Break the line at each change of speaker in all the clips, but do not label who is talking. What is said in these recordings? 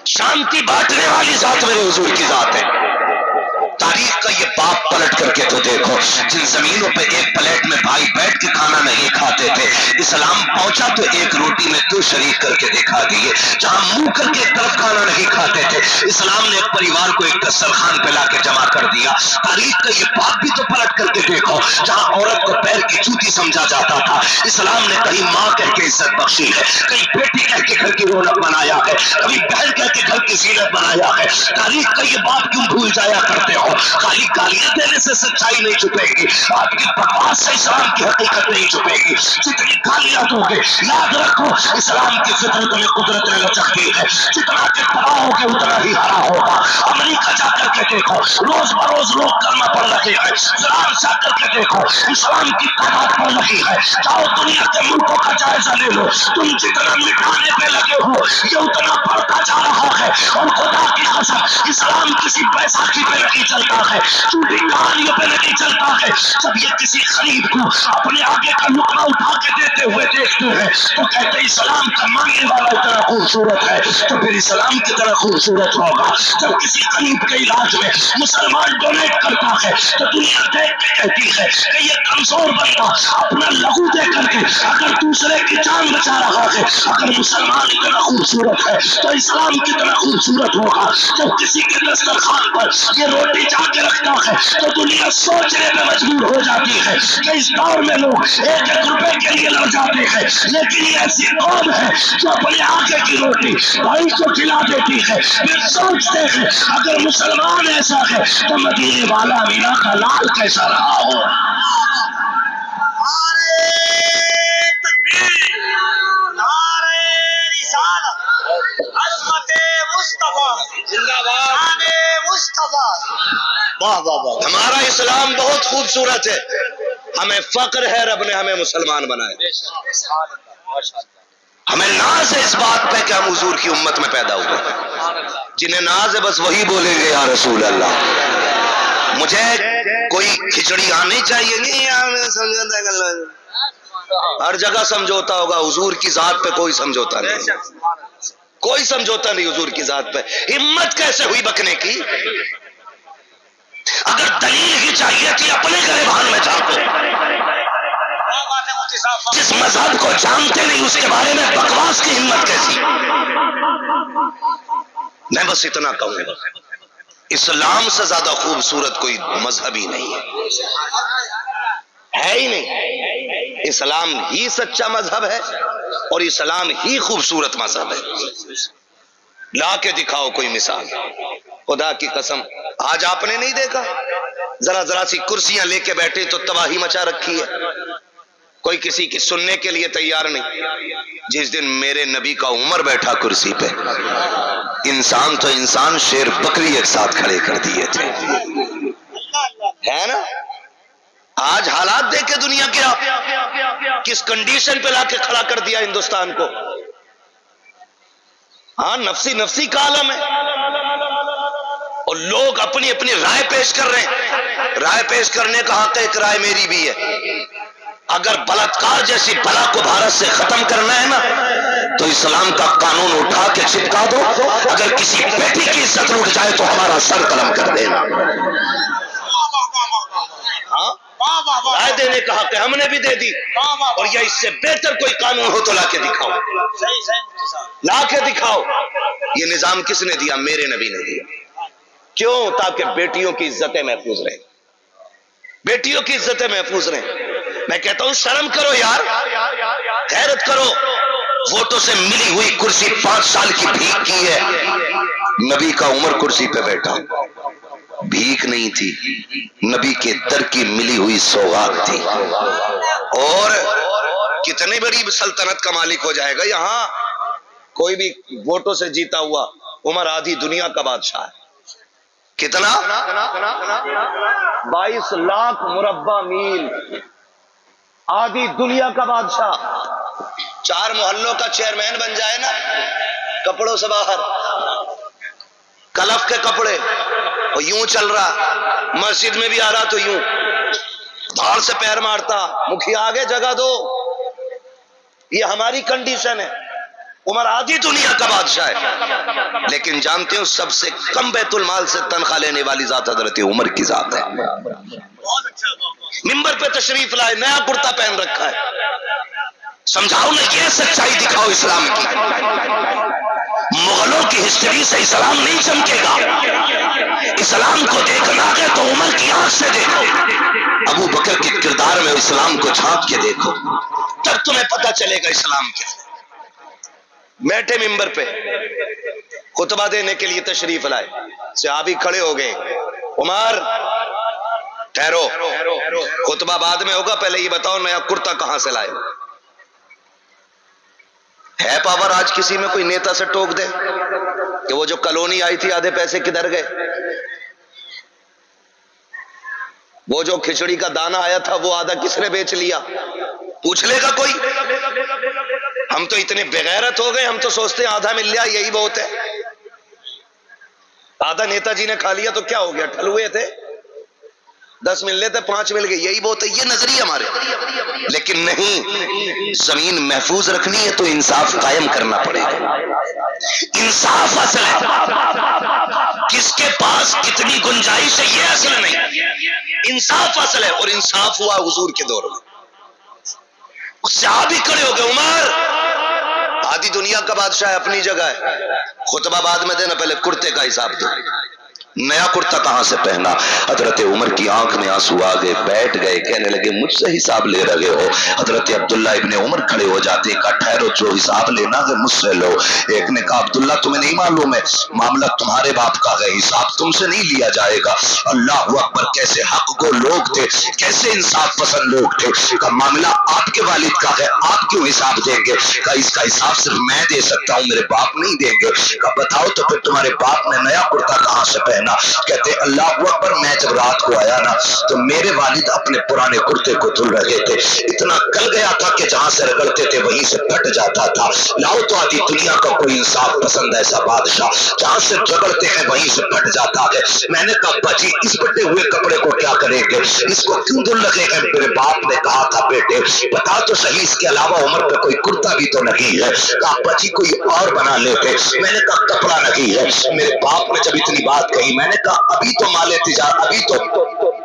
شانتی بانٹنے والی ذات میرے حضور کی ذات ہے۔ تاریخ کا یہ باپ پلٹ کر کے تو دیکھو، جن زمینوں پہ ایک پلیٹ میں بھائی بیٹھ کے کھانا نہیں کھاتے تھے، اسلام پہنچا تو ایک روٹی میں دو شریک کر کے دکھا دیے۔ جہاں منہ کر کے ایک طرف کھانا نہیں کھاتے تھے، اسلام نے ایک پریوار کو ایک دسترخوان پہ لا کے جمع کر دیا۔ تاریخ کا یہ باپ بھی تو پلٹ کر کے دیکھو، جہاں عورت کو پیر کی جوتی سمجھا جاتا تھا، اسلام نے کہیں ماں کہہ کے عزت بخشی ہے، کہیں بیٹی کہہ کے گھر کی رونق بنایا ہے، کبھی بہن کہہ کے گھر کی زینت بنایا ہے۔ تاریخ کا یہ باپ کیوں بھول جایا کرتے ہو؟ خالی گالیاں دینے سے سچائی نہیں چھپے گی، آپ کی بکواس سے اسلام کی حقیقت نہیں چھپے گی۔ جتنی گالیاں دو گے، یاد رکھو اسلام کی فطرت میں قدرت نے لچکتی ہے، جتنا کہ پڑھاؤ گے اتنا ہی ہرا ہوگا۔ امریکہ جا کر کے دیکھو، روز بروز لوگ کلمہ پڑھ رہے ہیں۔ فرانس جا کر کے دیکھو، اسلام کی تعداد بڑھ رہی ہے۔ جاؤ دنیا کے ملکوں کا جائزہ لے لو، تم جتنا مٹانے پہ لگے ہو یہ اتنا بڑھتا جا رہا ہے۔ اور خدا کی قسم اسلام کسی بیساکھی پہ نہیں چلتا ہے، جھوٹی کہانیوں پہ نہیں چلتا ہے۔ جب یہ کسی غریب کو اپنے آگے کا لقمہ اٹھا کے دیتے ہوئے دیکھتے ہیں تو کہتے اسلام کا مانگنے والا اتنا خوبصورت ہے تو پھر اسلام کی طرح خوبصورت ہوگا۔ جب کسی غریب کے علاج میں مسلمان ڈونیٹ کرتا ہے تو دنیا دیکھ کے کہتی ہے کہ یہ کمزور بندہ اپنا لہو دے کر کے اگر دوسرے کی جان بچا رہا ہے، اگر مسلمان اتنا خوبصورت ہے تو اسلام کی طرح خوبصورت ہوگا۔ جب کسی کے دسترخوان پر یہ روٹی جا کے رکھتا ہے تو دنیا سوچنے پہ مجبور ہو جاتی ہے کہ اس دور میں لوگ ایک ایک روپے کے لیے لڑ جاتے ہیں، لیکن یہ ایسی قوم ہے جو اپنے آگے کی روٹی بھائی کو کھلا دیتی ہے۔ پھر سوچتے ہیں اگر مسلمان ایسا ہے تو مدینے والا مینا کا لال کیسا رہا ہو۔ ہمارا اسلام بہت خوبصورت ہے، ہمیں فخر ہے رب نے ہمیں مسلمان بنایا۔ ہمیں ناز ہے اس بات پہ کہ ہم حضور کی امت میں پیدا ہوئے۔ جنہیں ناز ہے بس وہی بولیں گے یا رسول اللہ۔ مجھے کوئی کھچڑی آنی چاہیے نہیں، ہر جگہ سمجھوتا ہوگا، حضور کی ذات پہ کوئی سمجھوتا نہیں، کوئی سمجھوتا نہیں حضور کی ذات پہ۔ ہمت کیسے ہوئی بکنے کی؟ اگر دلیل ہی چاہیے کہ اپنے گریبان میں جھانکو، جس مذہب کو جانتے نہیں اس کے بارے میں بکواس کی ہمت کیسی؟ میں بس اتنا کہوں گا، اسلام سے زیادہ خوبصورت کوئی مذہب ہی نہیں ہے ہی نہیں۔ اسلام ہی سچا مذہب ہے اور اسلام ہی خوبصورت مذہب ہے۔ لا کے دکھاؤ کوئی مثال، خدا کی قسم آج آپ نے نہیں دیکھا ذرا ذرا سی کرسیاں لے کے بیٹھے تو تباہی مچا رکھی ہے، کوئی کسی کی سننے کے لیے تیار نہیں۔ جس دن میرے نبی کا عمر بیٹھا کرسی پہ، انسان تو انسان شیر بکری ایک ساتھ کھڑے کر دیے تھے، ہے نا؟ آج حالات دیکھے دنیا کے، آپ کس کنڈیشن پہ لا کے کھڑا کر دیا ہندوستان کو۔ ہاں نفسی نفسی کا عالم ہے اور لوگ اپنی اپنی رائے پیش کر رہے ہیں۔ رائے پیش کرنے کا حق ہے، ایک رائے میری بھی ہے۔ اگر بلاತ್ಕಾರ جیسی بلا کو بھارت سے ختم کرنا ہے نا تو اسلام کا قانون اٹھا کے چپکا دو، اگر کسی بیٹی کی عزت اٹھ جائے تو ہمارا سر قلم کر دینا۔ ہاں رائے دینے کا حق ہے، ہم نے بھی دے دی، اور یا اس سے بہتر کوئی قانون ہو تو لا کے دکھاؤ، لا کے دکھاؤ۔ یہ نظام کس نے دیا؟ میرے نبی نے دیا۔ کیوں؟ تاکہ بیٹیوں کی عزتیں محفوظ رہیں، بیٹیوں کی عزتیں محفوظ رہیں۔ میں کہتا ہوں شرم کرو یار، غیرت کرو۔ ووٹوں سے ملی ہوئی کرسی 5 سال کی بھیک کی ہے، نبی کا عمر کرسی پہ بیٹھا، بھیک نہیں تھی، نبی کے در کی ملی ہوئی سوغات تھی۔ اور کتنی بڑی سلطنت کا مالک ہو جائے گا یہاں، کوئی بھی ووٹوں سے جیتا ہوا عمر آدھی دنیا کا بادشاہ ہے۔ کتنا؟ 22 لاکھ مربع میل، آدھی دنیا کا بادشاہ۔ 4 محلوں کا چیئرمین بن جائے نا، کپڑوں سے باہر، کلف کے کپڑے، اور یوں چل رہا، مسجد میں بھی آ رہا تو یوں دھار سے پیر مارتا، مکھیا آگے جگہ دو۔ یہ ہماری کنڈیشن ہے۔ عمر آدھی دنیا کا بادشاہ ہے، لیکن جانتے ہو سب سے کم بیت المال سے تنخواہ لینے والی ذات حضرت عمر کی ذات ہے۔ ممبر پہ تشریف لائے، نیا کرتا پہن رکھا ہے، سمجھاؤ نا، یہ سچائی دکھاؤ اسلام کی۔ مغلوں کی ہسٹری سے اسلام نہیں چمکے گا، اسلام کو دیکھنا ہے تو عمر کی آنکھ سے دیکھو، ابو بکر کے کردار میں اسلام کو جھانک کے دیکھو، تب تمہیں پتہ چلے گا اسلام کیا۔ بیٹھے ممبر پہ خطبہ دینے کے لیے تشریف لائے، صحابی کھڑے ہو گئے، عمر ٹھہرو، خطبہ بعد میں ہوگا، پہلے یہ بتاؤ نیا کرتا کہاں سے لائے؟ ہے پاور آج کسی میں کوئی نیتا سے ٹوک دے کہ وہ جو کالونی آئی تھی آدھے پیسے کدھر گئے؟ وہ جو کھچڑی کا دانہ آیا تھا وہ آدھا کس نے بیچ لیا؟ پوچھ لے گا کوئی؟ ہم تو اتنے بغیرت ہو گئے، ہم تو سوچتے ہیں آدھا مل لیا یہی بہت ہے، آدھا نیتا جی نے کھا لیا تو کیا ہو گیا، ٹھل ہوئے تھے، 10 مل لیتے 5 مل گئے یہی بہت ہے، یہ نظریہ ہمارے۔ لیکن نہیں، زمین محفوظ رکھنی ہے تو انصاف قائم کرنا پڑے گا، انصاف اصل ہے، کس کے پاس کتنی گنجائش ہے یہ اصل نہیں، انصاف اصل ہے، اور انصاف ہوا حضور کے دور میں۔ صحابی کھڑے ہو گئے، عمر آدھی دنیا کا بادشاہ ہے، اپنی جگہ ہے، خطبہ بعد میں دینا، پہلے کرتے کا حساب دو، نیا کرتا کہاں سے پہنا؟ حضرت عمر کی آنکھ میں آنسو آ گئے، بیٹھ گئے، کہنے لگے مجھ سے حساب لے رہے ہو؟ حضرت عبداللہ ابن عمر کھڑے ہو جاتے، کہا ٹھہرو، جو حساب لینا ہے مجھ سے لو۔ ایک نے کہا عبداللہ تمہیں نہیں معلوم ہے معاملہ تمہارے باپ کا ہے، حساب تم سے نہیں لیا جائے گا۔ اللہ اکبر، کیسے حق کو لوگ تھے، کیسے انصاف پسند لوگ تھے۔ کہا معاملہ آپ کے والد کا ہے، آپ کیوں حساب دیں گے؟ کہا اس کا حساب صرف میں دے سکتا ہوں، میرے باپ نہیں دیں گے۔ کہا بتاؤ تو پھر تمہارے باپ نے نیا کرتا کہاں سے پہنا؟ کہتے اللہ اکبر، میں جب رات کو آیا نا تو میرے والد اپنے پرانے کرتے کو دھل رہے تھے، اتنا گل گیا تھا کہ جہاں سے رگڑتے تھے وہیں سے پھٹ جاتا تھا۔ لاؤ تو آدھی دنیا کا کوئی انصاف پسند ایسا بادشاہ، جہاں سے رگڑتے ہیں وہیں سے پھٹ جاتا ہے۔ میں نے کہا ابا جی اس پھٹے ہوئے کپڑے کو کیا کریں گے، اس کو کیوں دھل لگے ہیں؟ میرے باپ نے کہا تھا بیٹے بتا تو صحیح، اس کے علاوہ عمر پہ کوئی کرتا بھی تو نہیں ہے؟ کہا ابا جی کوئی اور بنا لیتے۔ میں نے کہا کپڑا نہیں ہے۔ میرے باپ نے جب اتنی بات کہی میں نے کہا ابھی تو مال تجارت، ابھی تو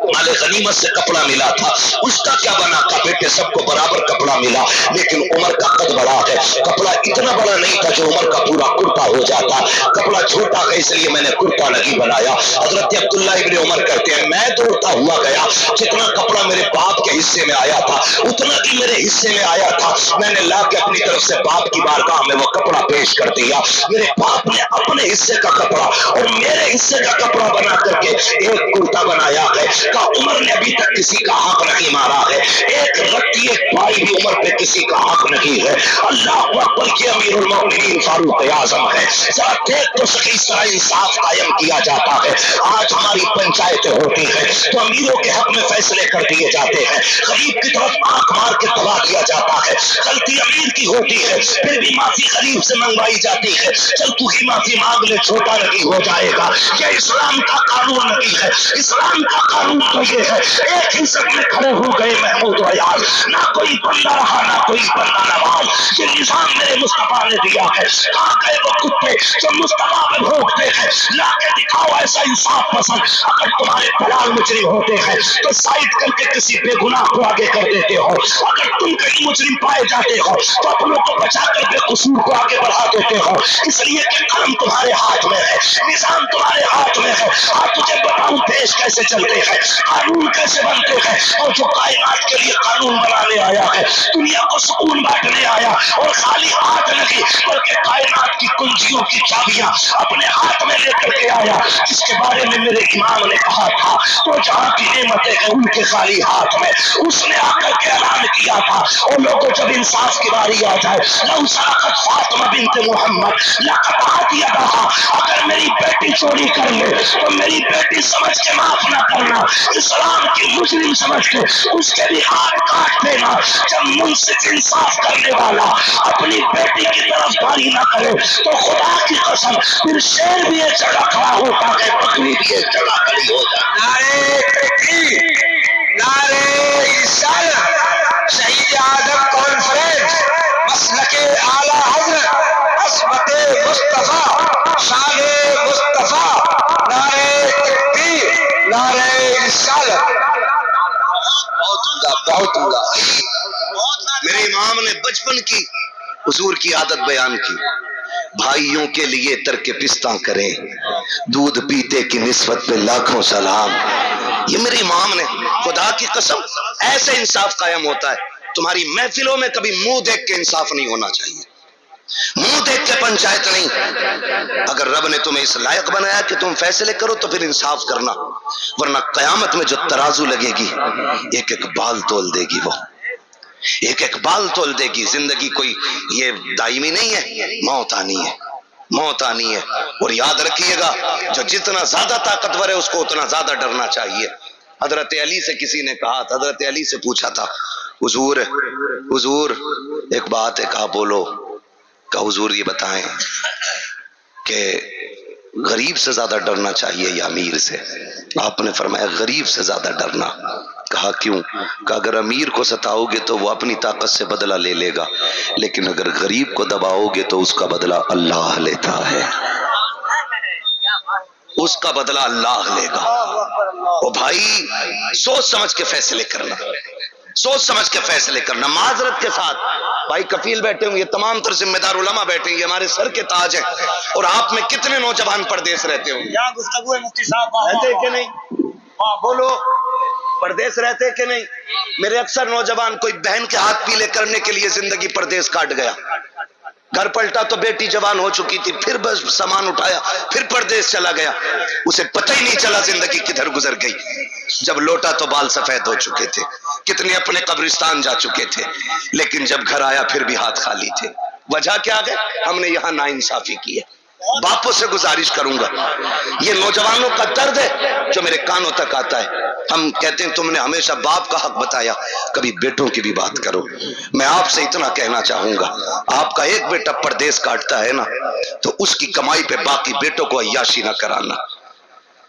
مال غنیمت سے کپڑا ملا تھا، اس کا کیا بنا؟ کا بیٹے سب کو برابر کپڑا ملا، لیکن عمر کا قد بڑا ہے، کپڑا اتنا بڑا نہیں تھا جو عمر کا پورا کرتا ہو جاتا، کپڑا چھوٹا ہے اس لیے میں نے کرتا نہیں بنایا۔ حضرت عبداللہ ابن عمر کہتے ہیں میں دوڑتا ہوا گیا، جتنا کپڑا میرے باپ کے حصے میں آیا تھا اتنا بھی میرے حصے میں آیا تھا، میں نے لا کے اپنی طرف سے باپ کی بارگاہ میں وہ کپڑا پیش کر دیا۔ میرے باپ نے اپنے حصے کا کپڑا اور میرے حصے کا کپڑا بنا کر کے ایک کرتا بنایا ہے۔ کہا عمر نے ابھی تک کسی کا حق نہیں مارا ہے، ایک رتی ایک پائی بھی عمر پہ کسی کا حق نہیں ہے۔ اللہ اکبر، یہ امیر المومنین فاروق اعظم ہے، ذرا دیکھ تو صحیح اس طرح انصاف قائم کیا جاتا ہے۔ آج ہماری پنچایتیں ہوتی ہیں تو امیروں کے حق میں فیصلے کر دیے جاتے ہیں، غریب کی طرف آنکھ مار کے دبا دیا جاتا ہے، غلطی امیر کی ہوتی ہے پھر بھی معافی غریب سے منگوائی جاتی ہے، چل تو ہی معافی مانگ لے چھوٹا نہیں ہو جائے گا۔ یہ اسلام کا قانون نہیں ہے، اسلام کا قانون تو یہ ہے ایک حصت میں کھڑے ہو گئے محمود و عیال، نہ کوئی بندہ رہا نہ کوئی بندہ نواز، یہ نظام میرے مصطفیٰ نے دیا ہے۔ کہاں گئے وہ کتے جو مصطفیٰ میں بھونکتے ہیں؟ لا کے دکھاؤ ایسا انصاف پسند۔ اگر تمہارے دلال مجرم ہوتے ہیں تو سائڈ کر کے کسی بے گناہ کو آگے کر دیتے ہو، اگر تم کہیں مجرم پائے جاتے ہو تو اپنوں کو بچا کر بے قصور کو آگے بڑھا دیتے ہو، اس لیے کہ قلم تمہارے ہاتھ میں ہے، نظام تمہارے ہاتھ میں ہے۔ آج تجھے بتاؤں دیش کیسے چلتے ہیں، قانون کیسے بنتے ہیں، اور جو کائنات کے لیے قانون بنانے آیا ہے، دنیا کو سکون بانٹنے آیا، اور خالی ہاتھ نہیں بلکہ کائنات کی کنجیوں کی چابیاں اپنے ہاتھ میں لے کر کے آیا، جس کے بارے میں میرے امام نے کہا تھا تو جہاں کی نعمتیں ہیں ان کے خالی ہاتھ میں، اس نے آ کر کے اعلان کیا تھا اور لوگوں جب انصاف کی باری آ جائے لو سرقت فاطمہ بنت محمد لقطعت یدہا، اگر میری بیٹی چوری کر لے تو میری بیٹی سمجھ کے معاف نہ کرنا، اسلام کی مجرم سمجھ کے اس کے بھی ہاتھ کاٹ دینا۔ جب منصف انصاف کرنے والا اپنی بیٹی کی طرف باری نہ کرے تو خدا کی قسم پھر شیر بھی ایک جگہ کھڑا ہوتا ہے، بکری بھی ایک جگہ کھڑی ہو جاتی ہے۔
نعرے تکبیر، نعرے رسالت، شہید اعظم کانفرنس، مسلک اعلی حضرت عصمت مصطفیٰ، شان مصطفیٰ، نعرہ تکبیر، نعرہ رسالت۔
بہت عمدہ۔ میرے امام نے بچپن کی حضور کی عادت بیان کی، بھائیوں کے لیے ترک پستہ کریں، دودھ پیتے کی نسبت پہ لاکھوں سلام۔ یہ میرے امام نے، خدا کی قسم ایسے انصاف قائم ہوتا ہے۔ تمہاری محفلوں میں کبھی منہ دیکھ کے انصاف نہیں ہونا چاہیے، منہ دیکھ کے پنچایت نہیں۔ اگر رب نے تمہیں اس لائق بنایا کہ تم فیصلے کرو تو پھر انصاف کرنا، ورنہ قیامت میں جو ترازو لگے گی ایک ایک بال تول دے گی، وہ ایک ایک بال تول دے گی۔ زندگی کوئی یہ دائمی نہیں ہے، موت آنی ہے، موت آنی ہے۔ اور یاد رکھیے گا، جو جتنا زیادہ طاقتور ہے اس کو اتنا زیادہ ڈرنا چاہیے۔ حضرت علی سے کسی نے کہا، حضرت علی سے پوچھا تھا، حضور حضور ایک بات ہے، کہا بولو۔ کہ حضور یہ بتائیں کہ غریب سے زیادہ ڈرنا چاہیے یا امیر سے؟ آپ نے فرمایا غریب سے زیادہ ڈرنا۔ کہا کیوں؟ کہ اگر امیر کو ستاؤ گے تو وہ اپنی طاقت سے بدلہ لے لے گا، لیکن اگر غریب کو دباؤ گے تو اس کا بدلہ اللہ لیتا ہے، اس کا بدلہ اللہ لے گا۔ او بھائی سوچ سمجھ کے فیصلے کرنا، سوچ سمجھ کے فیصلے کرنا، معذرت کے ساتھ۔ بھائی کفیل بیٹھے ہوں، یہ تمام تر ذمہ دار علماء بیٹھے ہیں، یہ ہمارے سر کے تاج ہیں، اور آپ میں کتنے نوجوان پردیس رہتے ہوں گے؟
گفتگو ہے مفتی صاحب،
رہتے کہ نہیں؟ بولو، پردیس رہتے کہ نہیں؟ میرے اکثر نوجوان کوئی بہن کے ہاتھ پیلے کرنے کے لیے زندگی پردیس کاٹ گیا، گھر پلٹا تو بیٹی جوان ہو چکی تھی، پھر بس سامان اٹھایا پھر پردیس چلا گیا، اسے پتہ ہی نہیں چلا زندگی کدھر گزر گئی۔ جب لوٹا تو بال سفید ہو چکے تھے، کتنے اپنے قبرستان جا چکے تھے، لیکن جب گھر آیا پھر بھی ہاتھ خالی تھے۔ وجہ کیا ہے؟ ہم نے یہاں ناانصافی کی ہے۔ باپوں سے گزارش کروں گا، یہ نوجوانوں کا درد ہے جو میرے کانوں تک آتا ہے۔ ہم کہتے ہیں تم نے ہمیشہ باپ کا حق بتایا، کبھی بیٹوں کی بھی بات کرو۔ میں آپ سے اتنا کہنا چاہوں گا، آپ کا ایک بیٹا پردیس کاٹتا ہے نا تو اس کی کمائی پہ باقی بیٹوں کو عیاشی نہ کرانا۔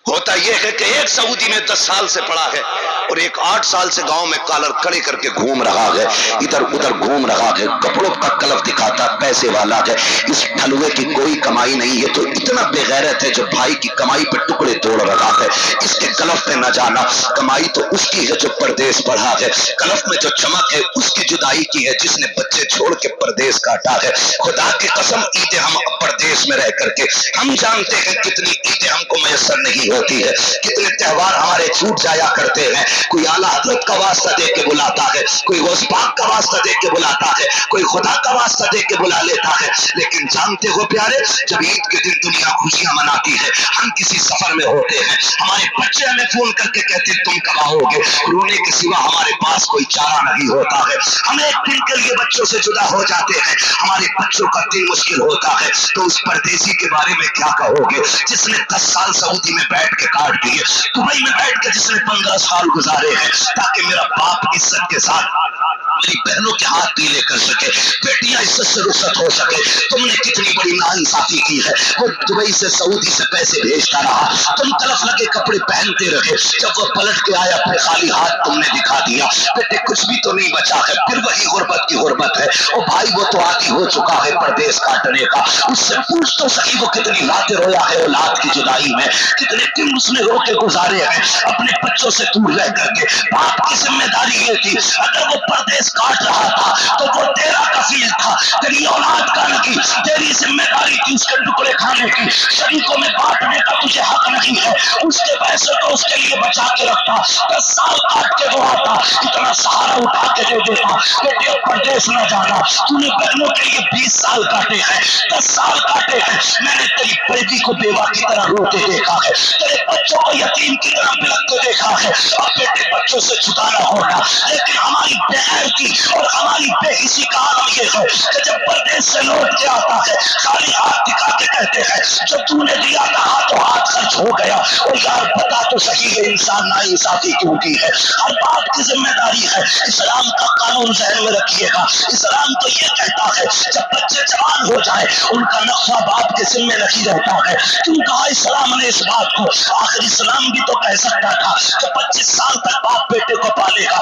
ہوتا یہ ہے کہ ایک سعودی میں 10 سال سے پڑا ہے اور ایک 8 سال سے گاؤں میں کالر کھڑے کر کے گھوم رہا ہے، ادھر ادھر گھوم رہا ہے، کپڑوں کا کلف دکھاتا، پیسے والا ہے، اس پھلوے کی کوئی کمائی نہیں ہے، تو اتنا بے غیرت ہے جو بھائی کی کمائی پہ ٹکڑے توڑ رہا ہے۔ اس کے کلف پہ نہ جانا، کمائی تو اس کی ہے جو پردیس پڑھا ہے، کلف میں جو چمک ہے اس کی جدائی کی ہے جس نے بچے چھوڑ کے پردیس کاٹا ہے۔ خدا کی قسم عیدیں ہم پردیس میں رہ کر کے ہم جانتے ہیں کتنی عیدیں ہم کو میسر نہیں ہوتی ہے، کتنے تہوار ہمارے چھوٹ جایا کرتے ہیں۔ کوئی اعلیٰ حضرت کا واسطہ دے کے بلاتا ہے، کوئی غوث پاک کا واسطہ دے کے بلاتا ہے، کوئی خدا کا واسطہ دے کے بلا لیتا ہے، لیکن جانتے ہو پیارے، جب عید کے دن دنیا خوشیاں مناتی ہے، ہم کسی سفر میں ہوتے ہیں، ہمارے بچے ہمیں فون کر کے کہتے ہیں تم کب آؤ گے، رونے کے سوا ہمارے پاس کوئی چارہ نہیں ہوتا ہے، ہم ایک دن کے لیے بچوں سے جدا ہو جاتے ہیں، ہمارے بچوں کا دن مشکل ہوتا ہے۔ تو اس پردیسی کے بارے میں کیا کہو گے جس نے 10 سال سعودی میں بیٹھ کے کاٹ دیے، دبئی میں بیٹھ کے جس نے 15 سال گزارے ہیں تاکہ میرا باپ عزت کے ساتھ میری بہنوں کے ہاتھ پیلے کر سکے، بیٹیاں عزت سے رخصت ہو سکے۔ تم نے کتنی بڑی ناانصافی کی ہے، وہ دبئی سے سعودی سے پیسے بھیجتا رہا، تم طرف لگے کپڑے پہنتے رہے، جب وہ پلٹ کے آیا اپنے خالی ہاتھ تم نے دکھا دیا، بیٹے کچھ بھی تو نہیں بچا ہے، پھر وہی غربت کی غربت ہے۔ او بھائی وہ تو عادی ہو چکا ہے پردیس کاٹنے کا، اس سے پوچھ تو سکی وہ کتنی راتیں رویا ہے اولاد کی جدائی میں، کتنے دن اس نے رو کے گزارے ہیں اپنے بچوں سے دور رہ کر کے۔ باپ کی ذمہ داری یہ تھی، اگر وہ پردیس کاٹ رہا تھا تو وہ تیرا کفیل تھا، تیری اولاد کا نہیں، تیری ذمہ داری تھی اس کے ٹکڑے کھانے کی، شریکوں میں بانٹنے کا تجھے حق نہیں ہے۔ اس کے پیسے تو اس کے لیے بچا کے رکھتا، 10 سال کاٹ کے وہ آتا، اتنا سہارا اٹھا کے دے دیتا، بیٹے اب پردیس نہ جانا، تو نے بہنوں کے لیے 20 سال کاٹے ہیں، 10 سال کاٹے ہیں، میں نے تیری بیٹی کو بیوہ کی طرح روتے دیکھا ہے، تیرے بچوں کو یتیم کی طرح بلکتے دیکھا ہے، اب بیٹے بچوں سے جدا نہ ہونا۔ لیکن ہماری بے غیرتی اور ہماری بے حسی کا عالم یہ ہے کہ جب پردیس سے لوٹ کے آتا ہے خالی ہاتھ دکھا کے کہتے ہیں جو تو نے دیا تھا ہاتھوں ہاتھ خرچ ہو گیا۔ اور یار بتا تو صحیح ہے انسان ناانصافی کیوں کی ہے؟ ہر باپ کی ذمہ داری ہے، اسلام کا قانون ذہن میں رکھیے گا، اسلام تو یہ کہتا ہے جب بچے جوان ہو جائے ان کا نقشہ باپ کے ذمہ نہیں رہتا ہے۔ کیوں کہا اسلام نے اس بات کو؟ آخر اسلام بھی تو کہہ سکتا تھا کہ 25 سال تک باپ بیٹے کو پالے گا،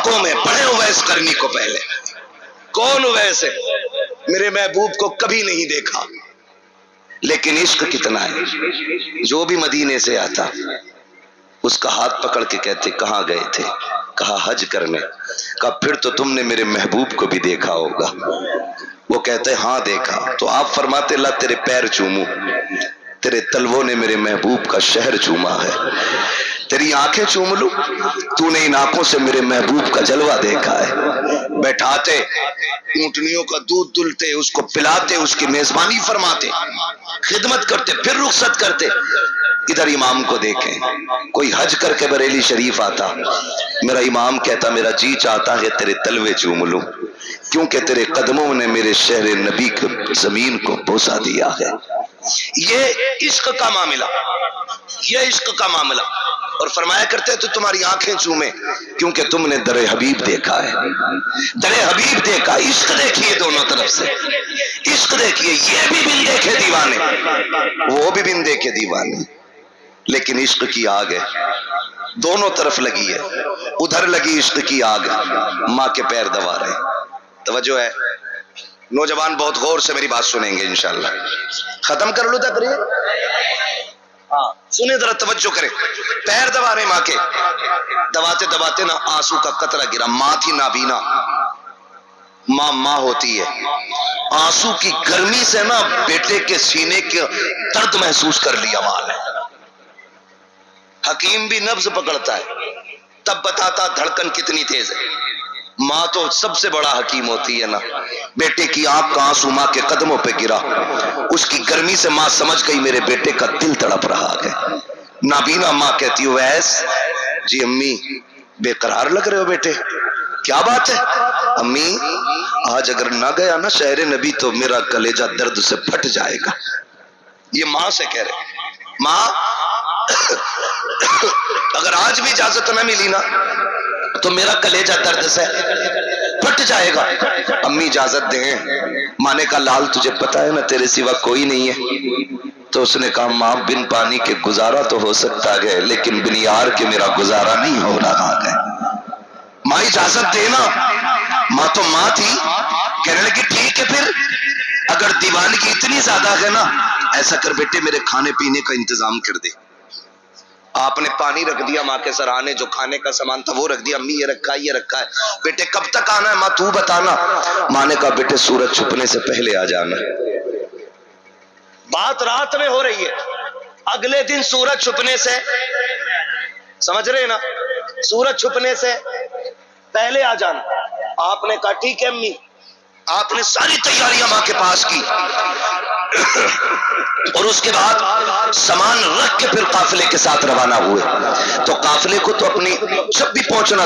آنکھوں میں پڑھے اویس کرنی کو پہلے. کون اویس ہے؟ میرے محبوب کو کبھی نہیں دیکھا لیکن عشق کتنا ہے. جو بھی مدینے سے آتا اس کا ہاتھ پکڑ کے کہتے کہاں گئے تھے؟ کہا حج کرنے. کہا پھر تو تم نے میرے محبوب کو بھی دیکھا ہوگا. وہ کہتے ہاں دیکھا. تو آپ فرماتے اللہ تیرے پیر چوموں، تیرے تلووں نے میرے محبوب کا شہر چوما ہے. تیری آنکھیں چوم لوں، تو نے ان آنکھوں سے میرے محبوب کا جلوہ دیکھا ہے. بیٹھاتے اونٹنیوں کا دودھ دلتے، اس کو پلاتے، اس کی میزبانی فرماتے، خدمت کرتے، پھر رخصت کرتے. ادھر امام کو دیکھیں، کوئی حج کر کے بریلی شریف آتا، میرا امام کہتا میرا جی چاہتا ہے تیرے تلوے چوم لوں، کیونکہ تیرے قدموں نے میرے شہر نبی کی زمین کو بوسا دیا ہے. یہ عشق کا معاملہ، یہ عشق کا معاملہ. اور فرمایا کرتے تو تمہاری آنکھیں چومیں کیونکہ تم نے در حبیب دیکھا ہے. در حبیب دیکھا. عشق دیکھیے دونوں طرف سے، عشق دیکھیے. یہ بھی بن دیکھے دیوانے، وہ بھی بن دیکھے دیوانے، لیکن عشق کی آگ ہے دونوں طرف لگی ہے. ادھر لگی عشق کی آگ، ماں کے پیر دبا رہے. توجہ ہے نوجوان، بہت غور سے میری بات سنیں گے انشاءاللہ. ختم کر لو تقریر. ہاں سنیں ذرا، توجہ کریں. پیر دبا رہے ماں کے، دباتے دباتے نا آنسو کا قطرہ گرا. ماں تھی نابینا، ماں ہوتی ہے. آنسو کی گرمی سے نا بیٹے کے سینے کے درد محسوس کر لیا ماں نے. حکیم بھی نبض پکڑتا ہے تب بتاتا دھڑکن کتنی تیز ہے. ماں تو سب سے بڑا حکیم ہوتی ہے نا. بیٹے کی آنکھ کا آنسو ماں کے قدموں پہ گرا، اس کی گرمی سے ماں سمجھ گئی میرے بیٹے کا دل تڑپ رہا ہے. نابینا ماں کہتی ہو ویس جی امی بے قرار لگ رہے ہو بیٹے، کیا بات ہے؟ امی آج اگر نہ گیا نا شہر نبی تو میرا کلیجہ درد سے پھٹ جائے گا. یہ ماں سے کہہ رہے ماں اگر آج بھی اجازت نہ ملی نا تو میرا کلیجہ درد سے پھٹ جائے گا. امی اجازت دیں. ماں نے کہا لال تجھے پتا ہے نا تیرے سوا کوئی نہیں ہے. تو اس نے کہا ماں بن پانی کے گزارا تو ہو سکتا ہے لیکن بن یار کے میرا گزارا نہیں ہو رہا ہے. ماں اجازت دے نا. ماں تو ماں تھی، کہنے لگی ٹھیک ہے پھر اگر دیوانگی اتنی زیادہ ہے نا ایسا کر بیٹے میرے کھانے پینے کا انتظام کر دے. آپ نے پانی رکھ دیا ماں کے سرانے، جو کھانے کا سامان تھا وہ رکھ دیا. امی یہ رکھا ہے یہ رکھا ہے. بیٹے کب تک آنا ہے ماں تو بتانا. ماں نے کہا بیٹے سورج چھپنے سے پہلے آ جانا. بات رات میں ہو رہی ہے، اگلے دن سورج چھپنے سے، سمجھ رہے نا، سورج چھپنے سے پہلے آ جانا. آپ نے کہا ٹھیک ہے امی. آپ نے ساری تیاریاں ماں کے پاس کی اور اس کے بعد سامان رکھ کے پھر قافلے کے ساتھ روانہ ہوئے. تو قافلے کو تو اپنی جب بھی پہنچنا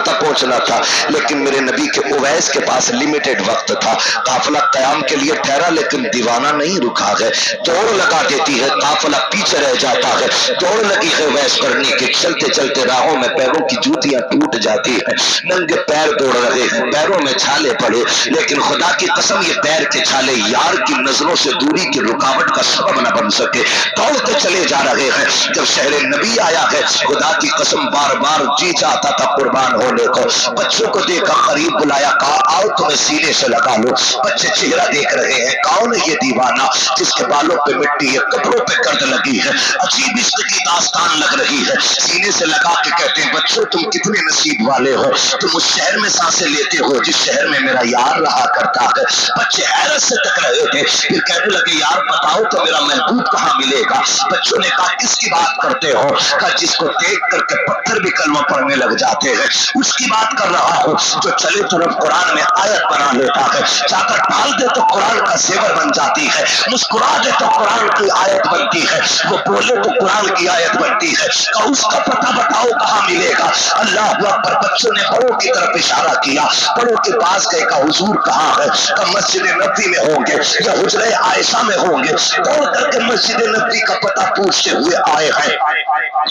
تھا لیکن میرے نبی کے اویس کے پاس لیمیٹڈ وقت تھا. قافلہ قیام کے لیے ٹھہرا لیکن دیوانہ نہیں رکا ہے. دوڑ لگا دیتی ہے، قافلہ پیچھے رہ جاتا ہے. دوڑ لگی ہے اویس کرنے کے، چلتے چلتے راہوں میں پیروں کی جوتیاں ٹوٹ جاتی ہیں. ننگے پیر دوڑ رہے ہیں، پیروں میں چھالے پڑے، لیکن خدا کی قسم یہ پیر کے چھالے یار کی نظروں سے دوری کی رکاوٹ کا سبب نہ بن سکے. دوڑتے چلے جا رہے ہیں. جب شہر نبی آیا ہے خدا کی قسم بار بار جی چاہتا تھا قربان ہونے کو. بچوں کو دیکھا، قریب بلایا، کہا آؤ تمہیں سینے سے لگا لو. بچے چہرہ دیکھ رہے ہیں، کون ہے یہ دیوانہ جس کے بالوں پہ مٹی ہے، کپڑوں پہ گرد لگی ہے، عجیب عشق کی داستان لگ رہی ہے. سینے سے لگا کے کہتے ہیں بچوں تم کتنے نصیب والے ہو، تم اس شہر میں سانسیں لیتے ہو جس شہر میں میرا یار رہا کرتا ہے. بچے حیرت سے تک رہے تھے، پھر کہنے لگے یار بتاؤ تو میرا محبوب کہاں ملے گا. بچوں نے کہا کس کی بات کرتے ہو؟ کہا جس کو دیکھ کر کے پتھر بھی کلمہ پڑھنے لگ جاتے ہیں اس کی بات کر رہا ہوں. جو چلے طرف قرآن میں آیت بنا لیتا ہے، جا کر ڈال دے تو قرآن کا زیور بن جاتی ہے، مسکرا دے تو قرآن کی آیت بنتی ہے، وہ بولے تو قرآن کی آیت بنتی ہے. کہا اس کا پتہ بتاؤ کہاں ملے گا. اللہ اکبر. بچوں نے بڑوں کی طرف اشارہ کیا، بڑوں کے پاس گئے. کہا حضور کہاں ہے؟ کہا مسجد نبوی میں ہوں گے یا حجرہ عائشہ میں ہوں گے. دوڑ کر کے مسجد نبوی کا پتہ پوچھتے ہوئے آئے ہیں.